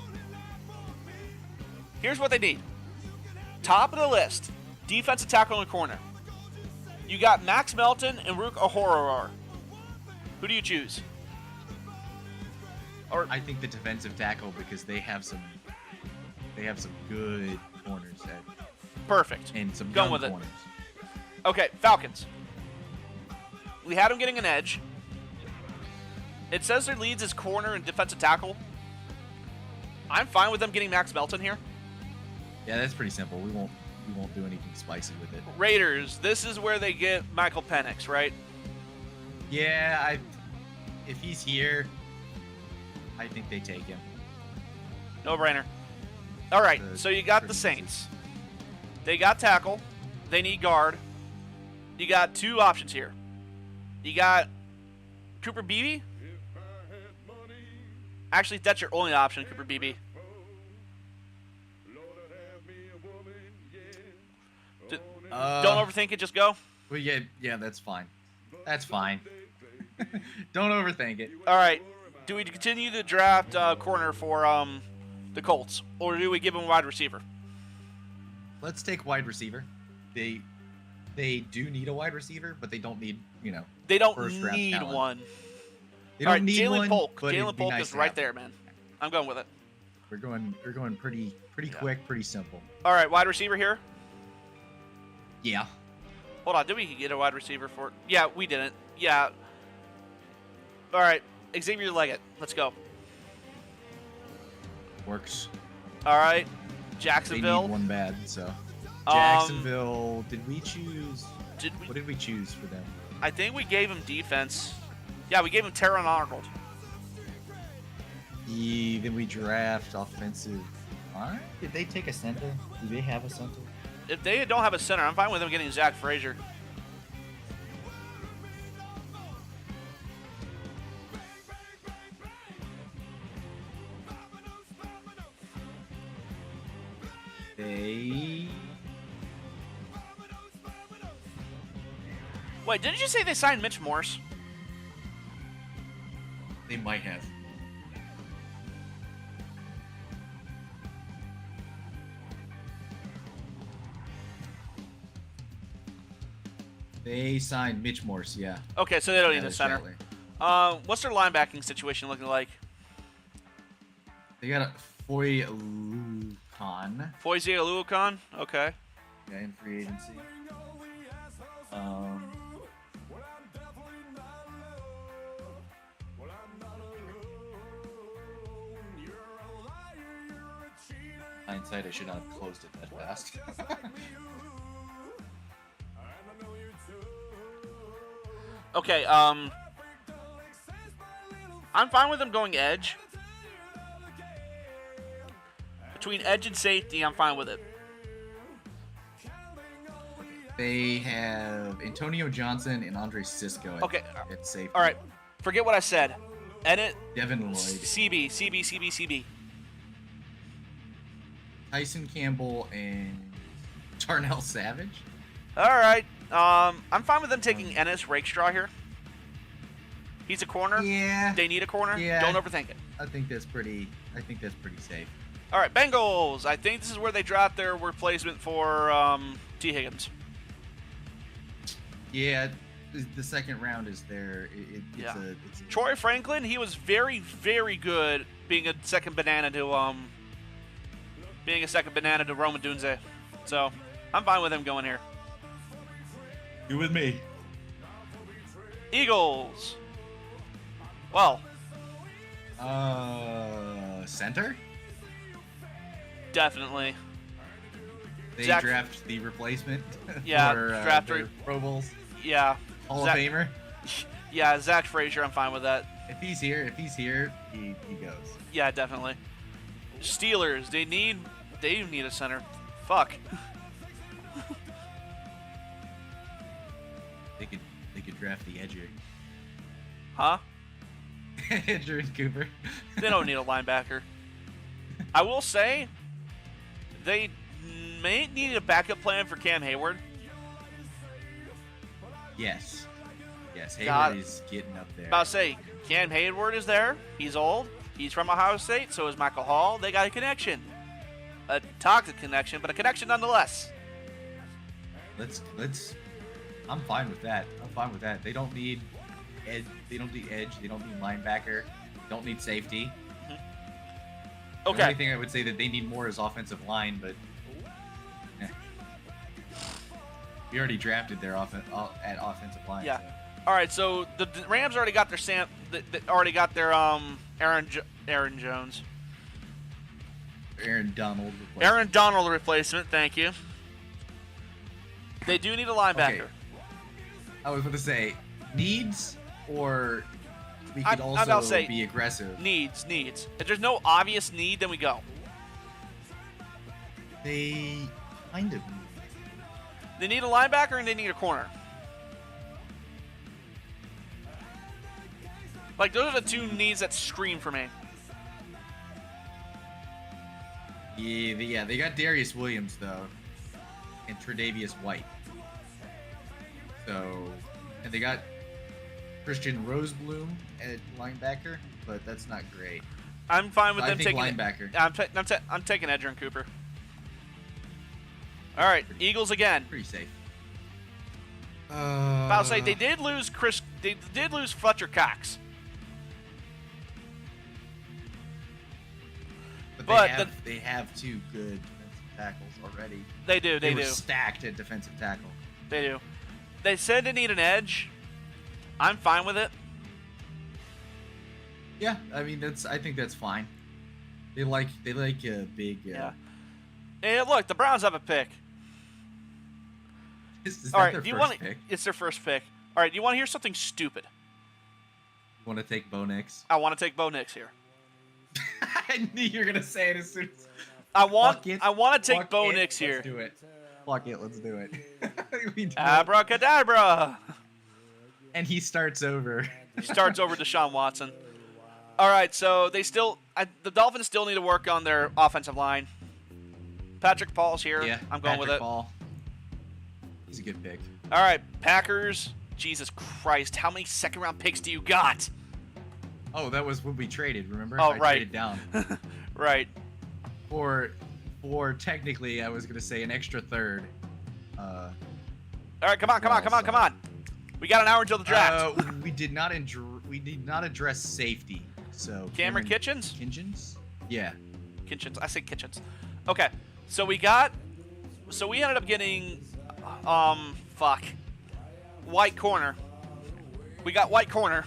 Here's what they need. Top of the list, defensive tackle in the corner. You got Max Melton and Rook Ahoror. Who do you choose? Or I think the defensive tackle because they have some good corners there. Perfect. And some Going young with corners. it. Okay, Falcons. We had them getting an edge. It says their leads is corner and defensive tackle. I'm fine with them getting Max Melton here. Yeah, that's pretty simple. We won't do anything spicy with it. Raiders, this is where they get Michael Penix, right? Yeah, if he's here, I think they take him. No brainer. All right, so you got the Saints. They got tackle. They need guard. You got 2 options here. You got Cooper Beebe. Actually, that's your only option, Cooper Beebe. Don't overthink it, just go. Well, yeah, that's fine. That's fine. Don't overthink it. All right. Do we continue the draft corner for the Colts, or do we give them wide receiver? Let's take wide receiver. They do need a wide receiver, but they don't need They don't first-round need talent. one. They don't need Jalen one. Polk. But Jalen Polk is right there, man. I'm going with it. We're going pretty quick, pretty simple. All right, wide receiver here. Yeah. Hold on, did we get a wide receiver for? Yeah, we didn't. Yeah. All right, Xavier Leggett. Let's go. Works. All right, They Jacksonville. need one bad, so. Jacksonville. Did we choose? Did we? What did we choose for them? I think we gave him defense. Yeah, we gave him Terron Arnold. Then we draft offensive. All right. Did they take a center? Do they have a center? If they don't have a center, I'm fine with them getting Zach Frazier. Wait, didn't you say they signed Mitch Morse? They might have. They signed Mitch Morse, yeah. Okay, so they don't need Yeah, a center. sadly. What's their linebacking situation looking like? They got a Foy Lucan. Foyzie Aluakon? Okay. Yeah, in free agency. Hindsight, I should not have closed it that fast. Okay, I'm fine with them going edge. Between edge and safety, I'm fine with it. They have Antonio Johnson and Andre Cisco at safety. All right. Forget what I said. Edit. Devin Lloyd. CB. Tyson Campbell and Darnell Savage. All right. I'm fine with them taking Ennis Rakestraw here. He's a corner. Yeah. They need a corner. Yeah. Don't overthink it. I think that's pretty safe. All right, Bengals. I think this is where they draft their replacement for T. Higgins. Yeah, the second round is there. It's a Troy Franklin. He was very, very good being a second banana to Roma Dunze. So I'm fine with him going here. You with me? Eagles. Well. Center? Definitely. They draft the replacement. Yeah, for, draft Pro Bowls. Yeah. Hall of Famer. Yeah, Zach Frazier, I'm fine with that. If he's here, he goes. Yeah, definitely. Steelers, they need a center. Fuck. They could draft the edger. Huh? Edger and Cooper. They don't need a linebacker. I will say, they may need a backup plan for Cam Hayward. Yes. Yes, God. Hayward is getting up there. About to say, Cam Hayward is there. He's old. He's from Ohio State. So is Michael Hall. They got a connection. A toxic connection, but a connection nonetheless. Let's. I'm fine with that. They don't need edge. They don't need linebacker. Don't need safety. Mm-hmm. Okay. The only thing I would say that they need more is offensive line, but we already drafted their at offensive line. Yeah. So. All right. So the Rams already got their Aaron Jones. Aaron Donald. Aaron Donald replacement. Thank you. They do need a linebacker. Okay. I was going to say needs, or we could I'm about to also say be aggressive. Needs. If there's no obvious need, then we go. They kind of. They need a linebacker and they need a corner. Like, those are the two needs that scream for me. Yeah, they got Darius Williams though, and Tre'Davious White. So, and they got Christian Rosebloom at linebacker, but that's not great. I'm fine with So them I think taking linebacker. I'm taking Edger and Cooper. All right, Eagles again. Pretty safe. I'll say they did lose Fletcher Cox. But they have two good defensive tackles already. They do. They were stacked at defensive tackle. They do. They said they need an edge. I'm fine with it. Yeah, I mean I think that's fine. They like a big. Yeah. Hey, look, the Browns have a pick. Is All that right, their do you first want? pick? It's their first pick. All right, do you want to hear something stupid? Want to take Bo Nix? I want to take Bo Nix here. I knew you were gonna say it as soon as. I want to take Bo Nix here. Let's do it. Fuck it, let's do it. We do it. Abracadabra. And he starts over. He starts over Deshaun Watson. All right, so the Dolphins still need to work on their offensive line. Patrick Paul's here. Yeah, I'm going with it. Paul. He's a good pick. All right, Packers. Jesus Christ, how many second-round picks do you got? Oh, that was when we traded. Remember? Oh, I right. Traded down. Right. For technically, I was gonna say an extra third. All right, come on. We got an hour until the draft. We did not address safety. So Cameron Kitchens? Yeah. Kitchens. I say Kitchens. Okay. So we ended up getting white corner. We got white corner.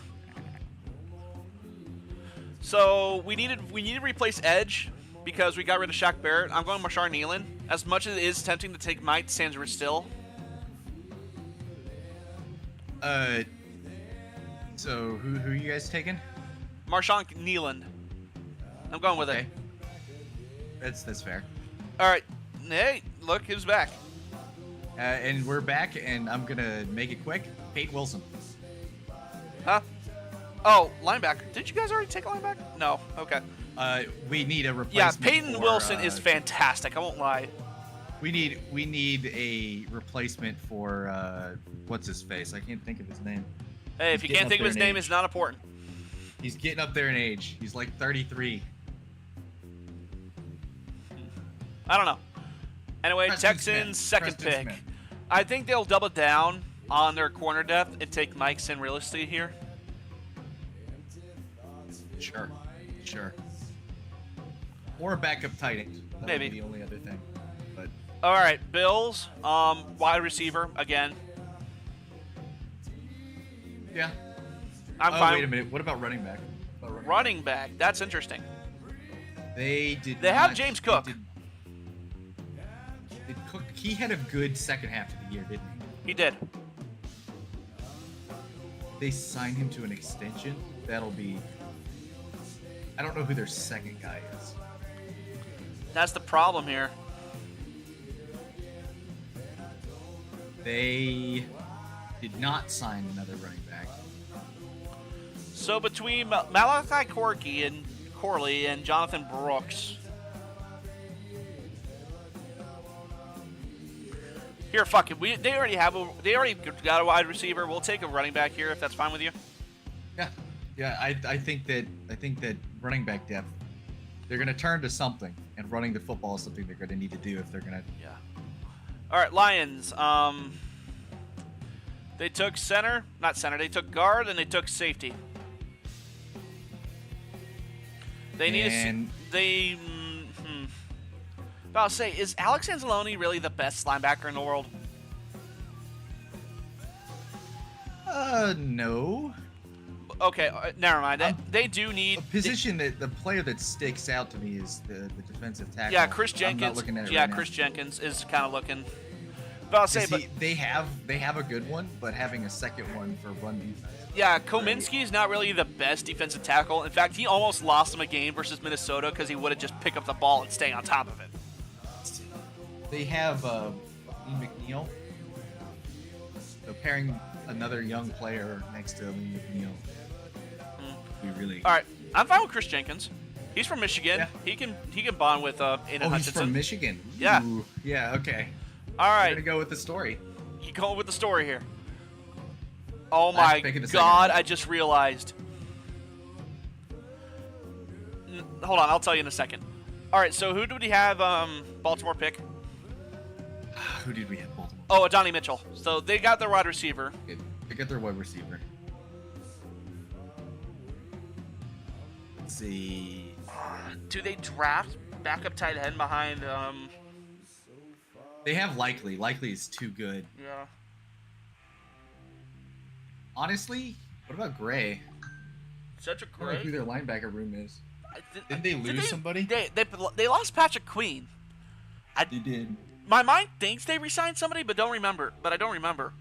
So we need to replace edge because we got rid of Shaq Barrett. I'm going Marshawn Nealon. As much as it is tempting to take Mike Sanders still. So who are you guys taking? Marshawn Nealon. I'm going with it. That's fair. All right. Hey, look who's back. And we're back, and I'm gonna make it quick. Peyton Wilson. Huh? Oh, linebacker. Did you guys already take a linebacker? No. Okay. We need a replacement. Yeah, Peyton Wilson is fantastic. I won't lie. We need a replacement for what's his face? I can't think of his name. Hey, if you can't think of his name, it's not important. He's getting up there in age. He's like 33. I don't know. Anyway, Preston Texans Smith. second Preston pick. Smith. I think they'll double down on their corner depth and take Mike Sin realistically here. Sure. Or a backup tight end. That Maybe. would be the only other thing. But All right, Bills, wide receiver again. yeah. I'm fine. Wait a minute. What about running back? Running back. That's interesting. They have not- James Cook. Cook. He had a good second half of the year, didn't He did. they sign him to an extension, that'll be. I don't know who their second guy is. That's the problem here. They did not sign another running back. So between Malachi Corley and Jonathan Brooks. Here, fuck it. They already got a wide receiver. We'll take a running back here if that's fine with you. Yeah. I think that running back depth, they're gonna turn to something, and running the football is something they're gonna need to do if they're gonna. Yeah. All right, Lions. They took They took guard and they took safety. They need to. I'll say, is Alex Anzalone really the best linebacker in the world? No. Okay, never mind. They do need a position that the player that sticks out to me is the defensive tackle. Yeah, Chris Jenkins. I'm not looking at it yeah, right Chris now. Jenkins is kind of looking. But I'll say, they have a good one, but having a second one for run defense. Yeah, Kominski is not really the best defensive tackle. In fact, he almost lost him a game versus Minnesota because he would have just picked up the ball and stay on top of it. They have Lee McNeil. So pairing another young player next to Lee McNeil. We really. All right, I'm fine with Chris Jenkins. He's from Michigan. Yeah. He can bond with Aiden Hutchinson. He's from Michigan. Yeah. Ooh, yeah. Okay. All right. We're gonna go with the story. You go with the story here. Oh Last my pick of the God! second. I just realized. Hold on, I'll tell you in a second. All right, so who did we have? Baltimore pick. Who did we have? Baltimore. Oh, Adonai Mitchell. So they got their wide receiver. They got their wide receiver. Let's see. Do they draft backup tight end behind? They have Likely. Likely is too good. Yeah. Honestly, what about Gray? Cedric I don't know Gray. who their linebacker room is. Did they lose somebody? They lost Patrick Queen. They did. My mind thinks they re-signed somebody, but don't remember. But I don't remember.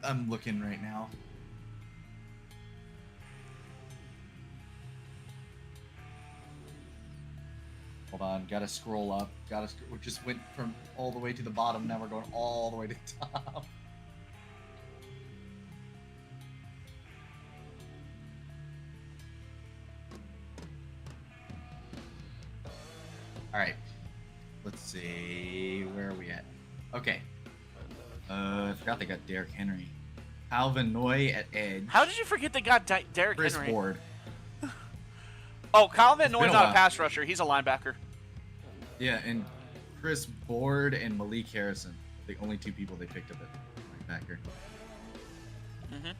I'm looking right now. Hold on, gotta scroll up. We just went from all the way to the bottom. Now we're going all the way to the top. All right. Let's see. Where are we at? Okay. I forgot they got Derrick Henry. Alvin Noy at edge. How did you forget they got Derrick Chris Henry? Ward. Oh, Calvin Noy's been a not a while. pass rusher. He's a linebacker. Yeah, and Chris Board and Malik Harrison, the only two people they picked up at linebacker. Mm-hmm.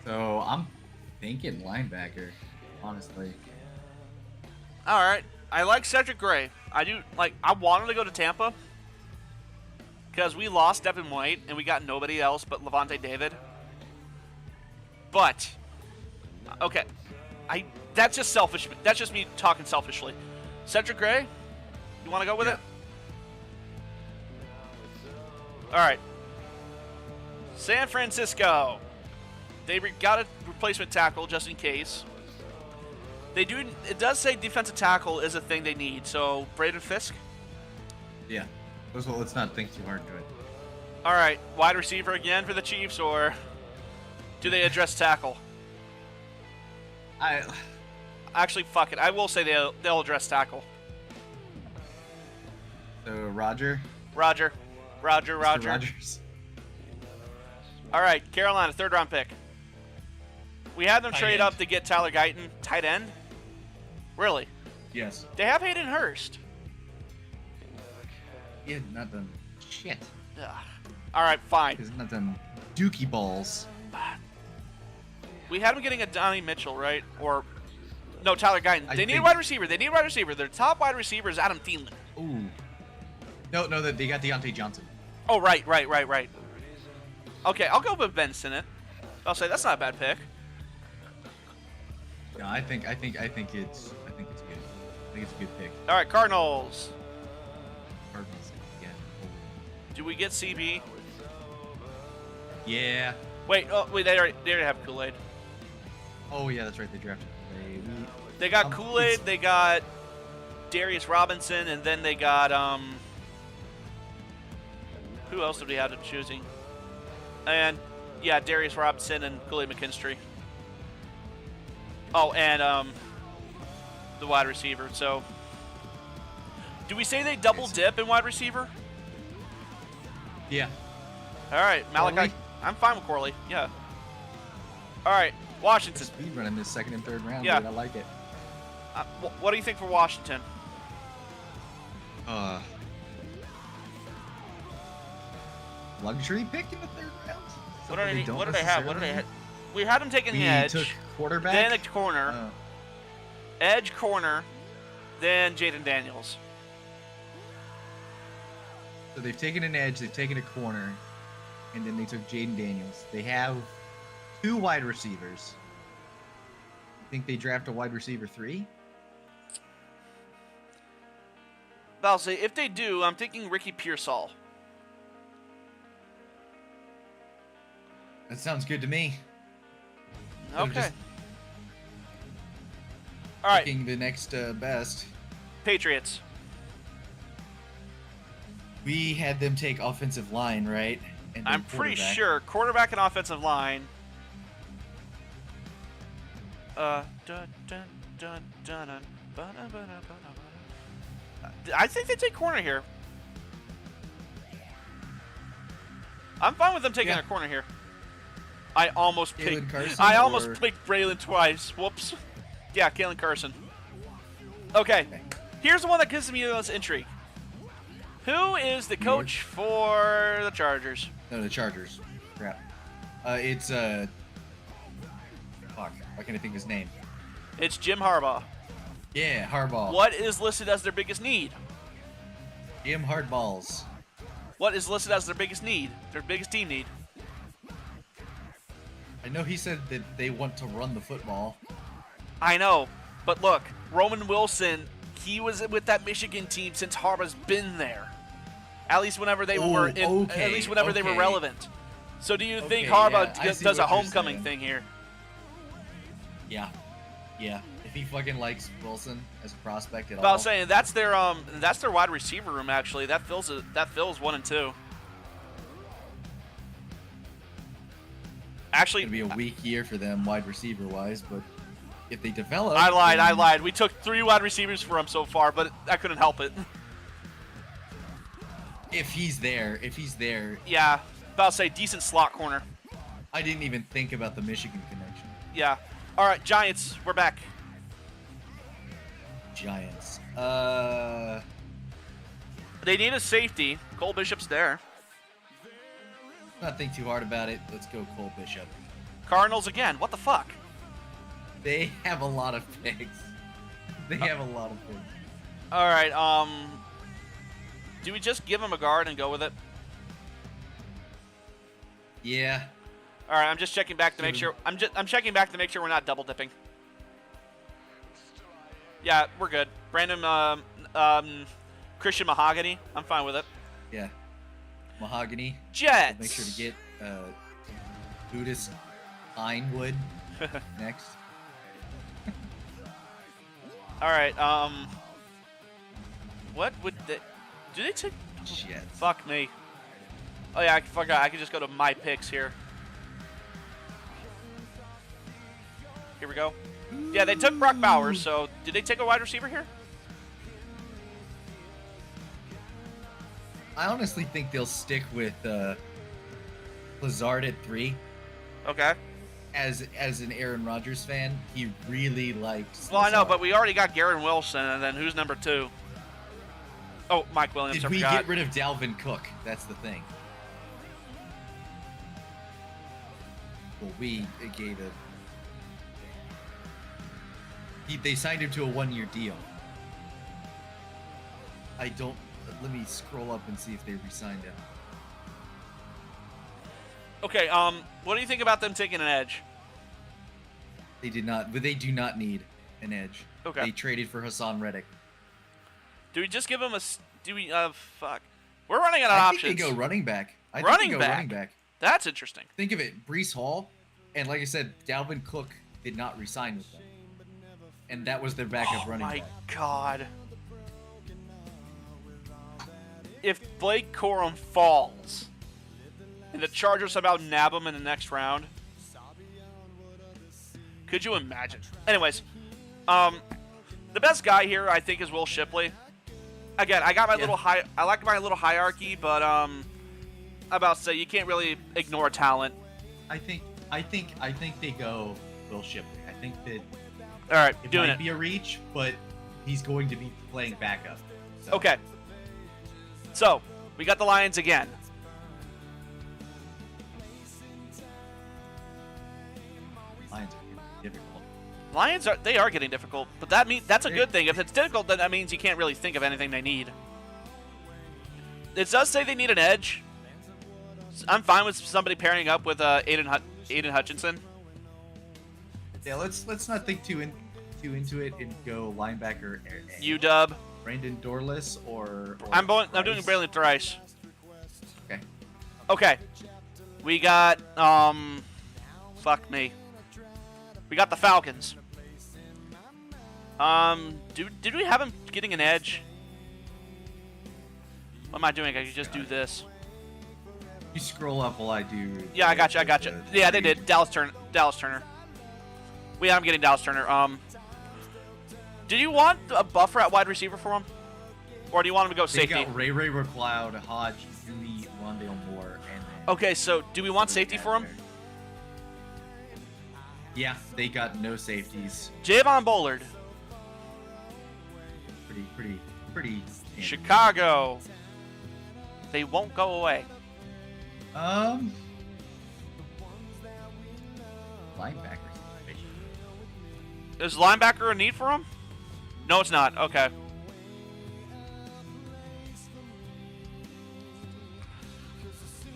So I'm thinking linebacker, honestly. All right. I like Cedric Gray. I wanted to go to Tampa because we lost Devin White and we got nobody else but Levante David. But okay, that's just selfish. That's just me talking selfishly. Cedric Gray, you want to go with it? All right. San Francisco. They got a replacement tackle just in case. They do. It does say defensive tackle is a thing they need. So Braden Fisk. Yeah. Let's not think too hard to it. All right, wide receiver again for the Chiefs, or do they address tackle? Actually, fuck it. I will say they'll address tackle. So Roger. Roger. Mr. Rogers. All right, Carolina, 3rd round pick. We had them Tight trade end. up to get Tyler Guyton, tight end. Really? Yes. They have Hayden Hurst. He had not done shit. Ugh. All right, fine. He's not done dookie balls. We had them getting a Donnie Mitchell, right? Or no, Tyler Guyton. They need a think- wide receiver. They need a wide receiver. Their top wide receiver is Adam Thielen. Ooh. No, they got Deontay Johnson. Oh, right. Okay, I'll go with Ben Sinnott. I'll say that's not a bad pick. No, I think it's good. I think it's a good pick. All right, Cardinals. Cardinals, yeah. Do we get CB? Yeah. Wait, they already have Kool-Aid. Oh yeah, that's right. They drafted. They got Kool-Aid. it's- They got Darius Robinson, and then they got who else did we have to choosing? And yeah, Darius Robinson and Kool-Aid McKinstry. Oh, and the wide receiver. So, do we say they double dip in wide receiver? Yeah. All right, Malachi. Corley? I'm fine with Corley. Yeah. All right, Washington. Speed running this second and third round. Yeah. Dude, I like it. What do you think for Washington? Luxury pick in the third round. What do they have? What do they have? We had them taking the edge. Took quarterback. Then a corner. Edge corner. Then Jaden Daniels. So they've taken an edge. They've taken a corner, and then they took Jaden Daniels. They have 2 wide receivers. I think they draft a wide receiver 3. I'll say if they do, I'm thinking Ricky Pearsall. That sounds good to me. Okay. All right. Picking the next best. Patriots. We had them take offensive line, right? And then I'm pretty quarterback. sure quarterback and offensive line. I think they take corner here. I'm fine with them taking a corner here. I almost picked. I almost picked Braylon twice. Whoops. Yeah, Kalen Carson. Okay. Here's the one that gives me the most intrigue. Who is the coach for the Chargers? No, the Chargers. Crap. It's fuck. Why can't I think of his name? It's Jim Harbaugh. Yeah, Harbaugh. What is listed as their biggest need? Jim Hardballs. What is listed as their biggest need? Their biggest team need? I know he said that they want to run the football. I know, but look, Roman Wilson, he was with that Michigan team since Harbaugh's been there. At least whenever they were in, at least whenever they were relevant. So do you think Harbaugh does a homecoming thing here? Yeah. Yeah. If he fucking likes Wilson as a prospect at all. But I was saying that's their wide receiver room actually. That fills 1 and 2. Actually, it's gonna be a weak year for them wide receiver wise, but if they develop, I lied. We took 3 wide receivers for him so far, but I couldn't help it. If he's there. Yeah, about to say decent slot corner. I didn't even think about the Michigan connection. Yeah. All right, Giants, we're back. Giants. They need a safety. Cole Bishop's there. Not think too hard about it. Let's go Cole Bishop. Cardinals again. What the fuck? They have a lot of picks. All right. Do we just give him a guard and go with it? Yeah. All right. I'm just checking back to make sure. I'm checking back to make sure we're not double dipping. Yeah, we're good. Brandon, Christian Mahogany. I'm fine with it. Yeah. Mahogany. Jets. Make sure to get Buddhist Pinewood next. All right. What would they? Do they take? Jets. Fuck me. Oh yeah, I forgot. I can just go to my picks here. Here we go. Yeah, they took Brock Bowers. So did they take a wide receiver here? I honestly think they'll stick with Lazard at 3. Okay. As an Aaron Rodgers fan, he really likes. Well, Lazard. I know, but we already got Garrett Wilson, and then who's number 2? Oh, Mike Williams. Did we get rid of Dalvin Cook? That's the thing. Well, we gave it. They signed him to a 1-year deal. I don't. Let me scroll up and see if they re-signed him. Okay. What do you think about them taking an edge? They did not, but they do not need an edge. Okay. They traded for Hassan Reddick. Do we just give him a? Do we? Fuck. We're running out of options. I think they go running back. Running back. That's interesting. Think of it, Brees Hall, and like I said, Dalvin Cook did not resign with them, and that was their backup running back. Oh my god! If Blake Corum falls, and the Chargers somehow nab him in the next round, could you imagine? Anyways, the best guy here I think is Will Shipley. Again, I got my little I like my little hierarchy, but I'm about to say you can't really ignore talent. I think they go Will Shipley. I think that All right, it doing might it. be a reach, but he's going to be playing backup. So. Okay. So we got the Lions again. Lions are difficult. Lions are getting difficult, but that's a good thing. If it's difficult, then that means you can't really think of anything they need. It does say they need an edge. I'm fine with somebody pairing up with Aiden Hutchinson. Yeah, let's not think too into it and go linebacker. UW. Brandon Dorless or I'm doing Braylon Thrice. Okay. We got fuck me. We got the Falcons. Did we have him getting an edge? What am I doing? I could just do this. You scroll up while I do. Yeah, I got you. Yeah, they did. Dallas Turner. We had him getting Dallas Turner. Did you want a buffer at wide receiver for him? Or do you want him to go safety? They got Ray McLeod, Hodge, Yumi, Rondale Moore, and then okay, so do we want safety for him? Yeah, they got no safeties. Javon Bullard. Pretty. Chicago. They won't go away. Linebackers. Is linebacker a need for him? No, it's not. Okay.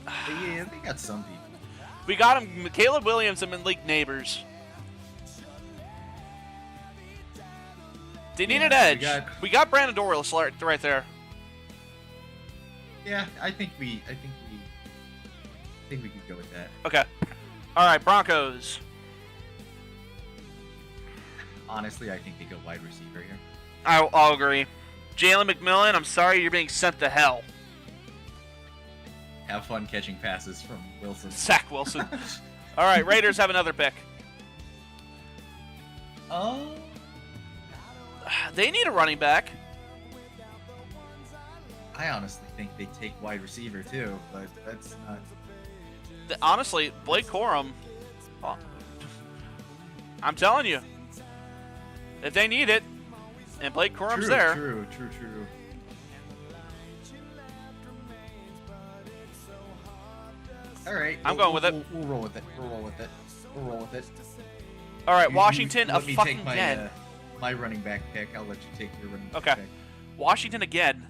Yeah, they got some people. We got him, Caleb Williams and Malik Neighbors. They need an edge. We got Brandon Dorless right there. Yeah, I think we could go with that. Okay. All right, Broncos. Honestly, I think they go wide receiver here. I'll agree. Jalen McMillan, I'm sorry you're being sent to hell. Have fun catching passes from Wilson. Zach Wilson. All right, Raiders have another pick. They need a running back. I honestly think they take wide receiver too, but that's not. Honestly, Blake Corum. Oh, I'm telling you, if they need it, and Blake Corum's there. True. All right, I'm going with it. We'll roll with it. We'll roll with it. All right, Washington let me fucking take my, again. My running back pick. I'll let you take your running back Okay. pick. Washington again.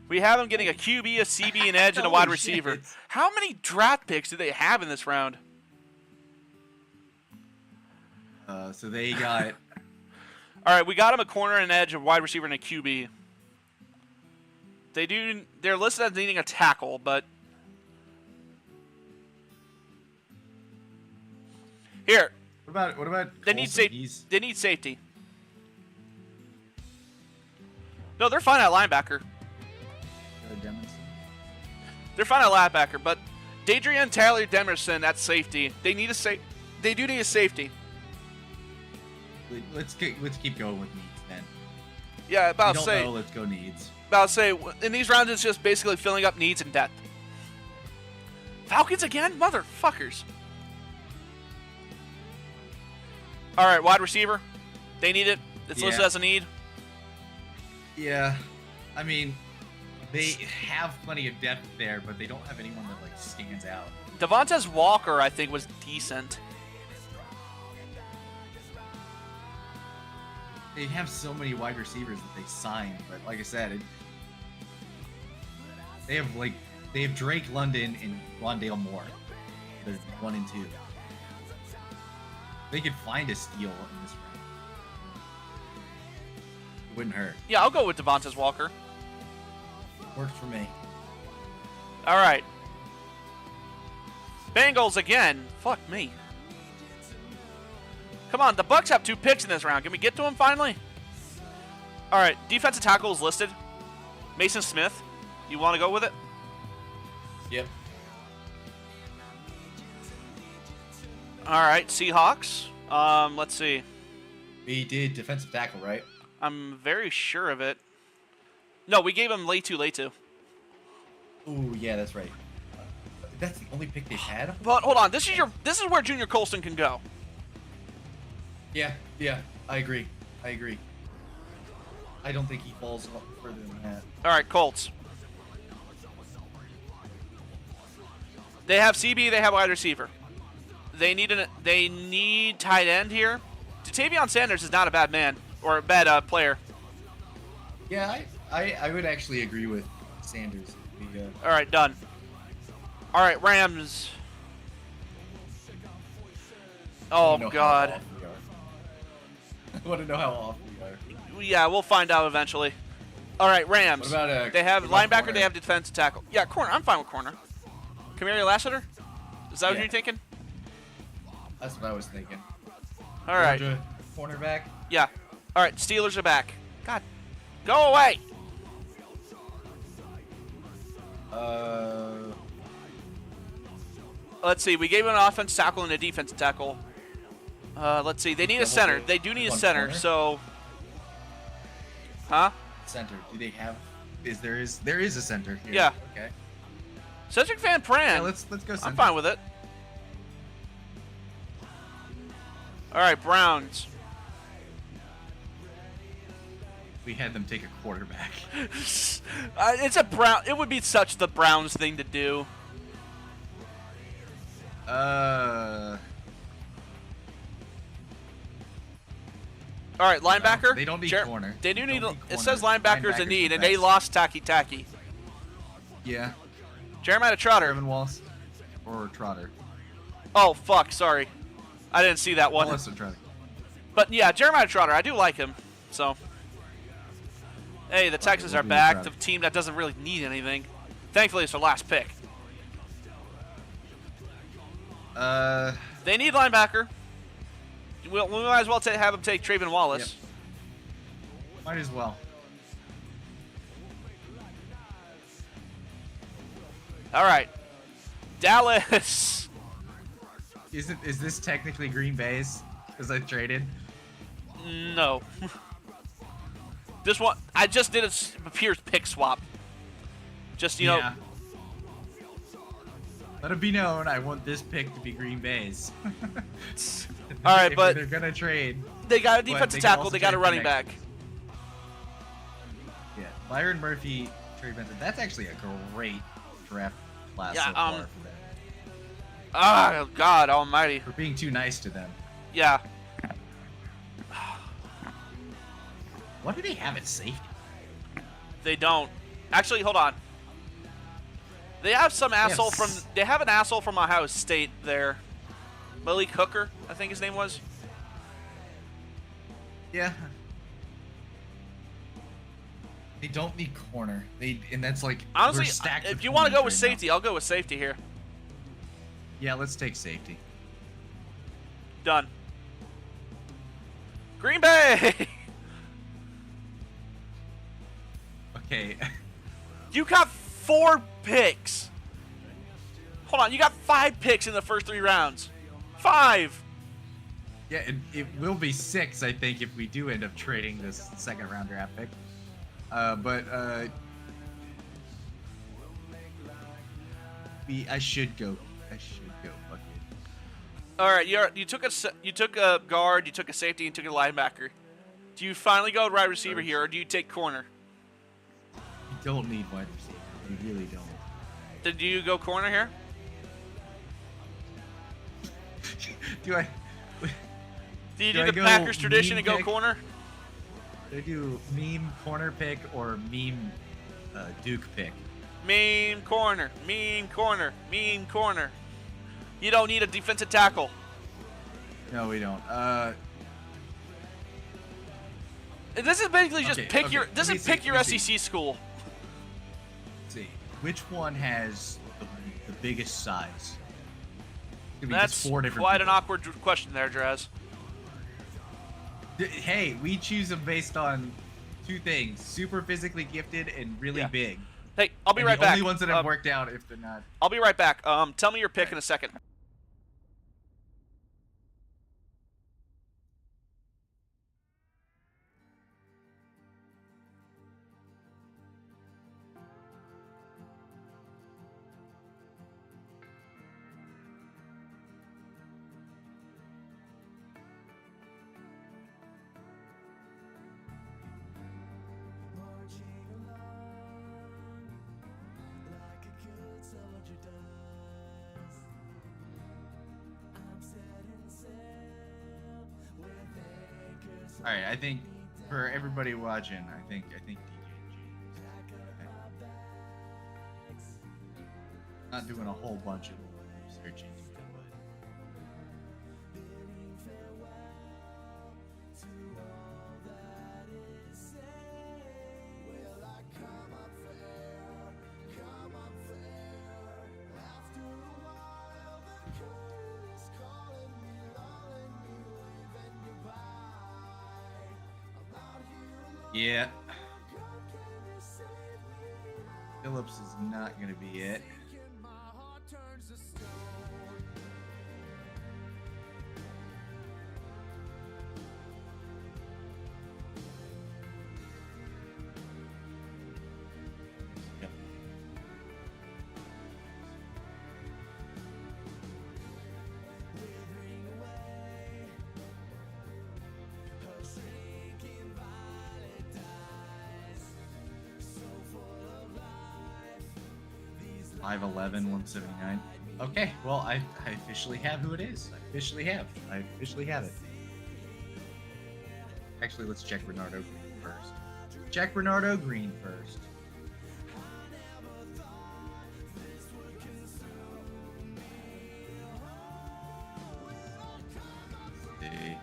We have them getting a QB, a CB, an edge, and a wide receiver. Shit. How many draft picks do they have in this round? So they got. All right, we got them a corner, an edge, a wide receiver, and a QB. They're listed as needing a tackle, but here. What about? They need Colson? safety. They need safety. No, they're fine at linebacker. They're fine at linebacker, but Dadrian Taylor Demerson at safety. They need They do need a safety. Let's keep going with needs then. Yeah, about to say. Let's go needs. About to say, in these rounds, it's just basically filling up needs and depth. Falcons again, motherfuckers. All right, wide receiver. They need it. It's listed as a need. Yeah, I mean, they have plenty of depth there, but they don't have anyone that like stands out. Devontae Walker, I think, was decent. They have so many wide receivers that they signed, but like I said, they have Drake London and Rondale Moore. They're 1 and 2. They could find a steal in this round. It wouldn't hurt. Yeah, I'll go with Devontae Walker. Works for me. All right. Bengals again. Fuck me. Come on, the Bucks have 2 picks in this round. Can we get to them finally? All right, defensive tackle is listed. Mason Smith. You want to go with it? Yep. All right, Seahawks. Let's see. We did defensive tackle, right? I'm very sure of it. No, we gave him Leitu. Ooh, yeah, that's right. That's the only pick they've had. But hold on, this is where Junior Colston can go. Yeah, I agree. I don't think he falls further than that. All right, Colts. They have CB. They have wide receiver. They need tight end here. Jatavion Sanders is not a bad man or a bad player. Yeah, I would actually agree with Sanders. All right, done. All right, Rams. Oh God. I want to know how off we are. Yeah, we'll find out eventually. All right, Rams. What about, they have what about linebacker. corner? They have defensive tackle. Yeah, corner. I'm fine with corner. Kamari Lassiter? Is that what you're thinking? That's what I was thinking. All right. Georgia cornerback. Yeah. All right. Steelers are back. God, go away. Let's see. We gave him an offensive tackle and a defensive tackle. Let's see. They need a center. They do need a center. Corner? So, huh? Center. Do they have? There is a center here. Yeah. Okay. Cedric Van Pran. Yeah, let's go center. I'm fine with it. All right, Browns. We had them take a quarterback. It's a Brown. It would be such the Browns thing to do. All right, linebacker. No, they don't need corner. They do need. Corner. It says linebacker is a need, and they best. lost Taki. Yeah. Jeremiah Trotter. Trevin Wallace or Trotter. Oh fuck! Sorry, I didn't see that one. Wallace or Trotter. But yeah, Jeremiah Trotter. I do like him. So. Hey, the Texans are back. The team that doesn't really need anything. Thankfully, it's their last pick. They need linebacker. We might as well have them take Trayvon Wallace. Yep. Might as well. All right, Dallas. Is this technically Green Bay's? Because I traded. No. This one, I just did a pure pick swap. Just, you know. Let it be known, I want this pick to be Green Bay's. All right, but they're gonna trade. They got a defensive tackle. They got a running back. Yeah, Byron Murphy, Trey Benson. That's actually a great draft class so far for them. Oh God Almighty! For being too nice to them. Yeah. What do they have at safety? They don't. Actually, hold on. They have some asshole from. They have an asshole from Ohio State there. Malik Hooker, I think his name was. Yeah. They don't need corner. And that's like honestly. If you want to go with safety, I'll go with safety here. Yeah, let's take safety. Done. Green Bay. Okay. You got 4 picks. Hold on, you got 5 picks in the first 3 rounds. 5. Yeah, it will be 6, I think, if we do end up trading this second round draft pick. I should go. Fuck it. All right, you took a guard, you took a safety, and took a linebacker. Do you finally go wide receiver here, or do you take corner? You don't need wide receiver. You really don't. Did you go corner here? Do I? Do you do the Packers tradition and go corner? Do I do meme corner pick or meme Duke pick? Meme corner. You don't need a defensive tackle. No, we don't. This is basically just pick your. This is pick your SEC SEC school. Let's see, which one has the biggest size? It's That's 4 different quite people. an awkward question there, Draz. Hey, we choose them based on 2 things: super physically gifted and really big. Hey, I'll be and right the back. Only ones that have worked out if they're not. I'll be right back. Tell me your pick in a second. All right, I think for everybody watching, I think DJ James. Not doing a whole bunch of research into it, but yeah. Phillips is not going to be it. Yep. .511, 179. Okay, well, I officially have who it is. I officially have it. Actually, let's check Bernardo Green first. Check Bernardo Green first. See. Okay.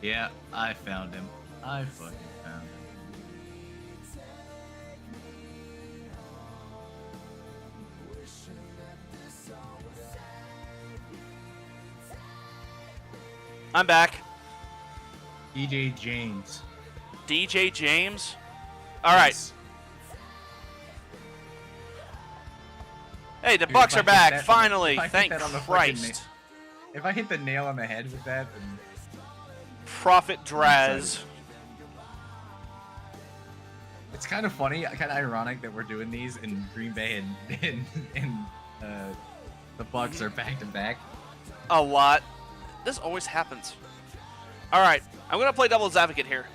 Yeah, I found him. I fucking found him. I'm back. DJ James. DJ James? All right. Yes. Hey, the Dude, Bucks if I are hit back, that on the- finally. if I hit Thank that on the fucking Christ. If I hit the nail on the head with that, then Prophet Draz. it's kind of funny, kind of ironic that we're doing these in Green Bay and the Bucks are back to back. A lot. This always happens. All right, I'm going to play devil's advocate here.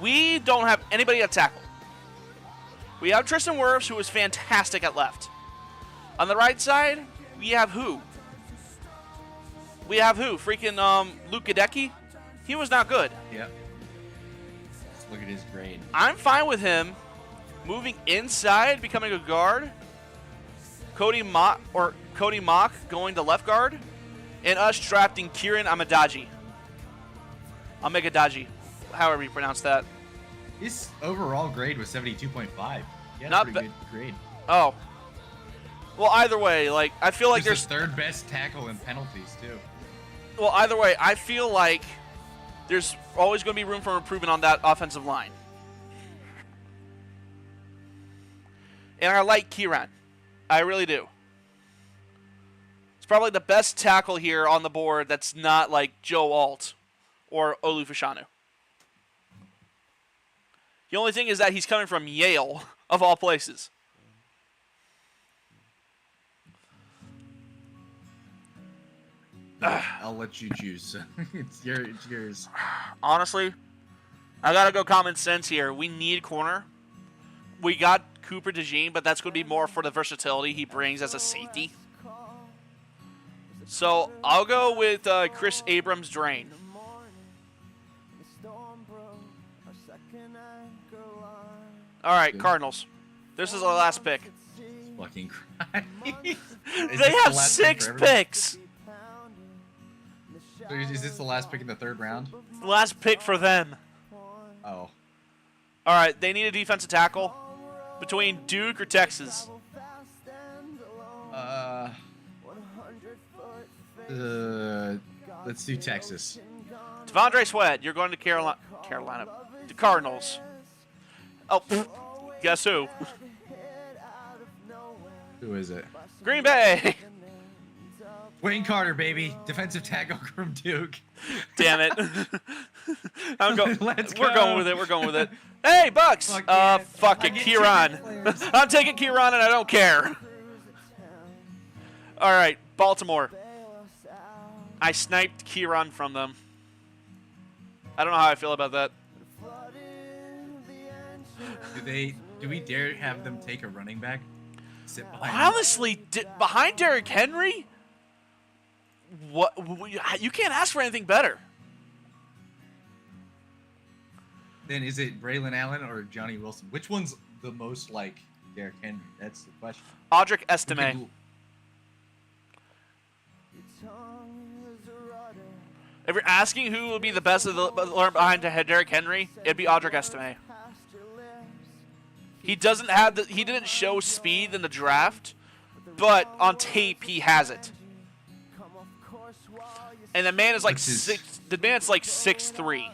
We don't have anybody at tackle. We have Tristan Wirfs, who is fantastic at left. On the right side, we have who? Freaking Luke Gadecki? He was not good. Yep. Let's look at his grade. I'm fine with him moving inside, becoming a guard. Cody Mock going to left guard, and us drafting Kieran Amadaji. However you pronounce that. His overall grade was 72.5. Yeah, Not pretty good grade. Oh. Well, either way, like I feel like He's there's the third best tackle in penalties too. Well, either way, I feel like there's always going to be room for improvement on that offensive line. And I like Kieran. I really do. It's probably the best tackle here on the board that's not like Joe Alt or Olu Fashanu. The only thing is that he's coming from Yale, of all places. I'll let you choose. It's yours. Honestly, I got to go common sense here. We need corner. We got Cooper DeJean, but that's going to be more for the versatility he brings as a safety. So I'll go with Chris Abrams Drain. All right, Cardinals. This is our last pick. Fucking Christ. They have 6 picks. So is this the last pick in the 3rd round? Last pick for them. Oh. All right, they need a defensive tackle between Duke or Texas. Let's do Texas. Devondre Sweat, you're going to Carolina. The Cardinals. Oh, guess who? Who is it? Green Bay. Wayne Carter, baby, defensive tackle from Duke. Damn it. We're going with it. We're going with it. Hey, Bucks. Fuck yeah. Fuck it, Kieran. I'm taking Kieran, and I don't care. All right, Baltimore. I sniped Kieran from them. I don't know how I feel about that. Do we dare have them take a running back? Sit behind Honestly, behind Derrick Henry, what you can't ask for anything better. Then is it Braylon Allen or Johnny Wilson? Which one's the most like Derrick Henry? That's the question. Audric Estime. If you're asking who would be the best of the behind Derrick Henry, it'd be Audric Estime. He doesn't have he didn't show speed in the draft, but on tape he has it. And the man is like the man's like 6'3".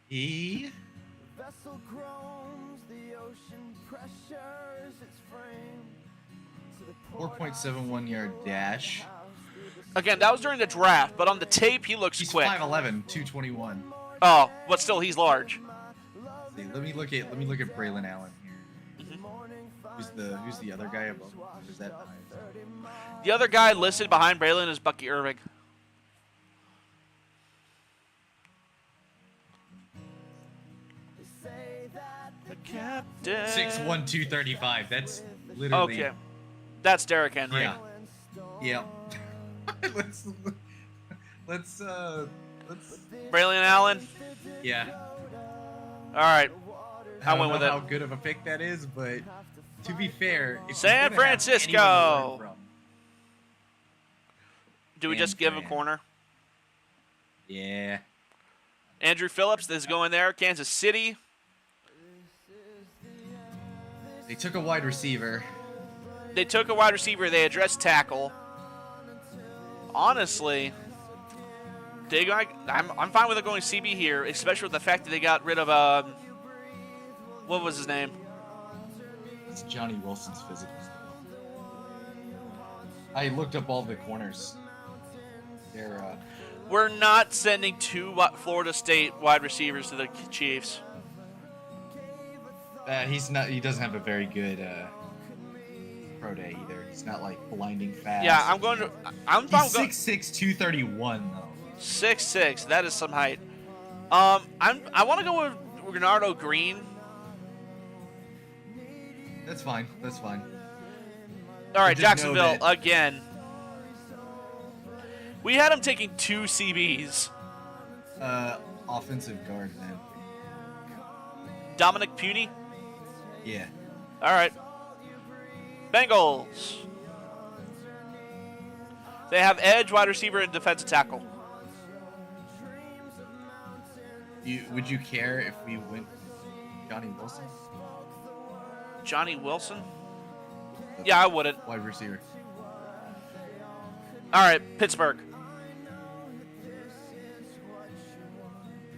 E. 4.71 yard dash. Again, that was during the draft, but on the tape he looks quick. He's 5'11", 221. Oh, but still he's large. See, let me look at Braylon Allen here. Who's the other guy above? Is that the other guy listed behind Braylon is Bucky Irving. The captain. 6'1", 235. That's literally. Okay, that's Derrick Henry. Yeah. Yeah. let's Braylon Allen. Yeah. All right. I went with it. How good of a pick that is, but to be fair, if San you're gonna have Francisco. anyone to learn from, Do we just give him corner? Yeah. Andrew Phillips is going there. Kansas City. They took a wide receiver. They took a wide receiver. They addressed tackle. Honestly, I'm fine with it going CB here, especially with the fact that they got rid of what was his name? It's Johnny Wilson's physical stuff. I looked up all the corners. They're We're not sending 2 Florida State wide receivers to the Chiefs. he's not. He doesn't have a very good pro day either. He's not like blinding fast. Yeah, I'm fine. He's 6'6", 231 though. 6'6". That is some height. I want to go with Renardo Green. That's fine. That's fine. All right, Jacksonville again. We had him taking 2 CBs. Offensive guard then. Dominic Puny. Yeah. All right. Bengals. They have edge, wide receiver, and defensive tackle. Would you care if we went Johnny Wilson? Johnny Wilson? Yeah, I wouldn't. Wide receiver. All right, Pittsburgh.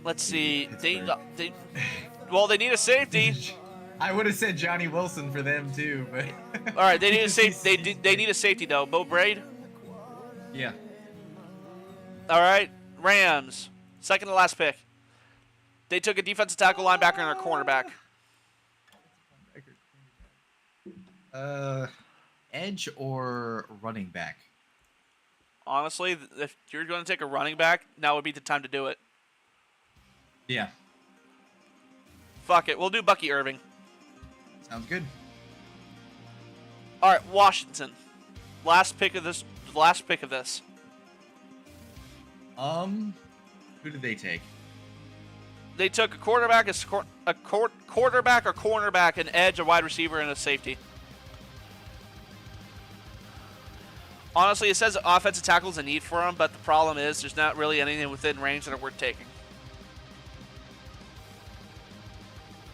Let's see. They need a safety. I would have said Johnny Wilson for them too, but all right, they need a safety. They need a safety though. Bo Braid. Yeah. All right, Rams. Second to last pick. They took a defensive tackle, linebacker, and a cornerback. Edge or running back? Honestly, if you're going to take a running back, now would be the time to do it. Yeah. Fuck it. We'll do Bucky Irving. Sounds good. All right, Washington. Last pick of this. Who did they take? They took a quarterback, quarterback or cornerback, an edge, a wide receiver, and a safety. Honestly, it says offensive tackle is a need for him, but the problem is there's not really anything within range that are worth taking.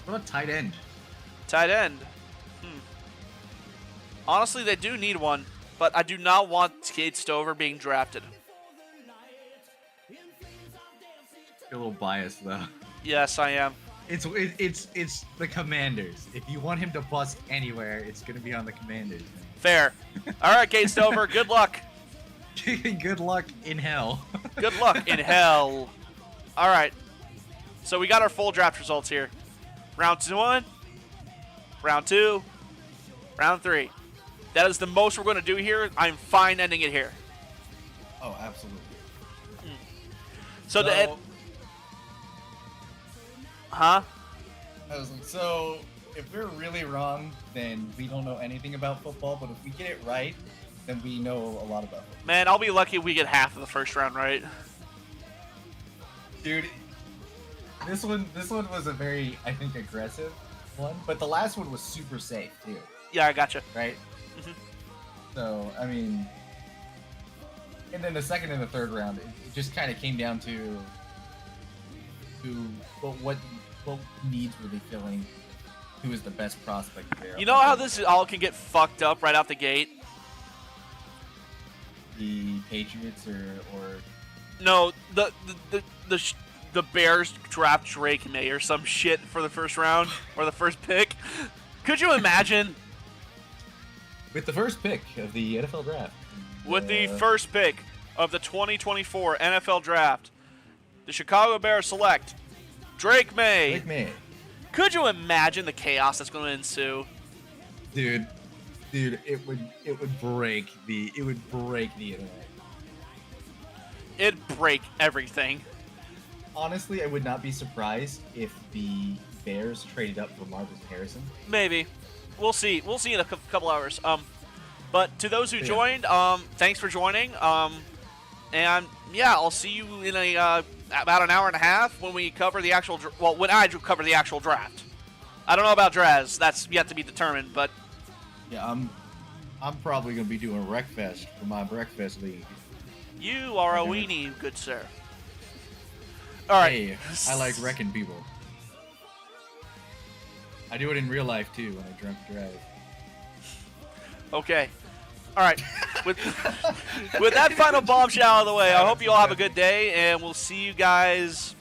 What about tight end? Tight end. Honestly, they do need one, but I do not want Cade Stover being drafted. You're a little biased though. Yes, I am. It's the Commanders. If you want him to bust anywhere, it's gonna be on the Commanders. Fair. All right, Cade Stover, good luck. Good luck in hell. Good luck in hell. All right. So we got our full draft results here. Round 1, round 2, round 3. That is the most we're going to do here. I'm fine ending it here. Oh, absolutely. So the huh? I was like, so if we're really wrong, then we don't know anything about football. But if we get it right, then we know a lot about football. Man, I'll be lucky if we get half of the first round right. Dude, this one was a very, I think, aggressive one. But the last one was super safe too. Yeah, I gotcha. Right. So I mean, and then the second and the third round, it just kind of came down to what needs were they filling, who was the best prospect there. You know how this all can get fucked up right out the gate? The Patriots or no, the Bears draft Drake May or some shit for the first round or the first pick. Could you imagine? With the first pick of the NFL draft. With the first pick of the 2024 NFL draft, the Chicago Bears select Drake May. Drake May. Could you imagine the chaos that's going to ensue? Dude, it would break the internet. It'd break everything. Honestly, I would not be surprised if the Bears traded up for Marvin Harrison. Maybe. We'll see. We'll see in a couple hours. But to those who joined, thanks for joining. And yeah, I'll see you in about an hour and a half when we cover the actual. When I cover the actual draft. I don't know about Draz. That's yet to be determined. But yeah, I'm probably gonna be doing Wreckfest for my Breakfast League. You are a weenie, good sir. All right. Hey, I like wrecking people. I do it in real life too when I drunk drive. Okay. All right. With that final bombshell out of the way, I hope you all have a good day, and we'll see you guys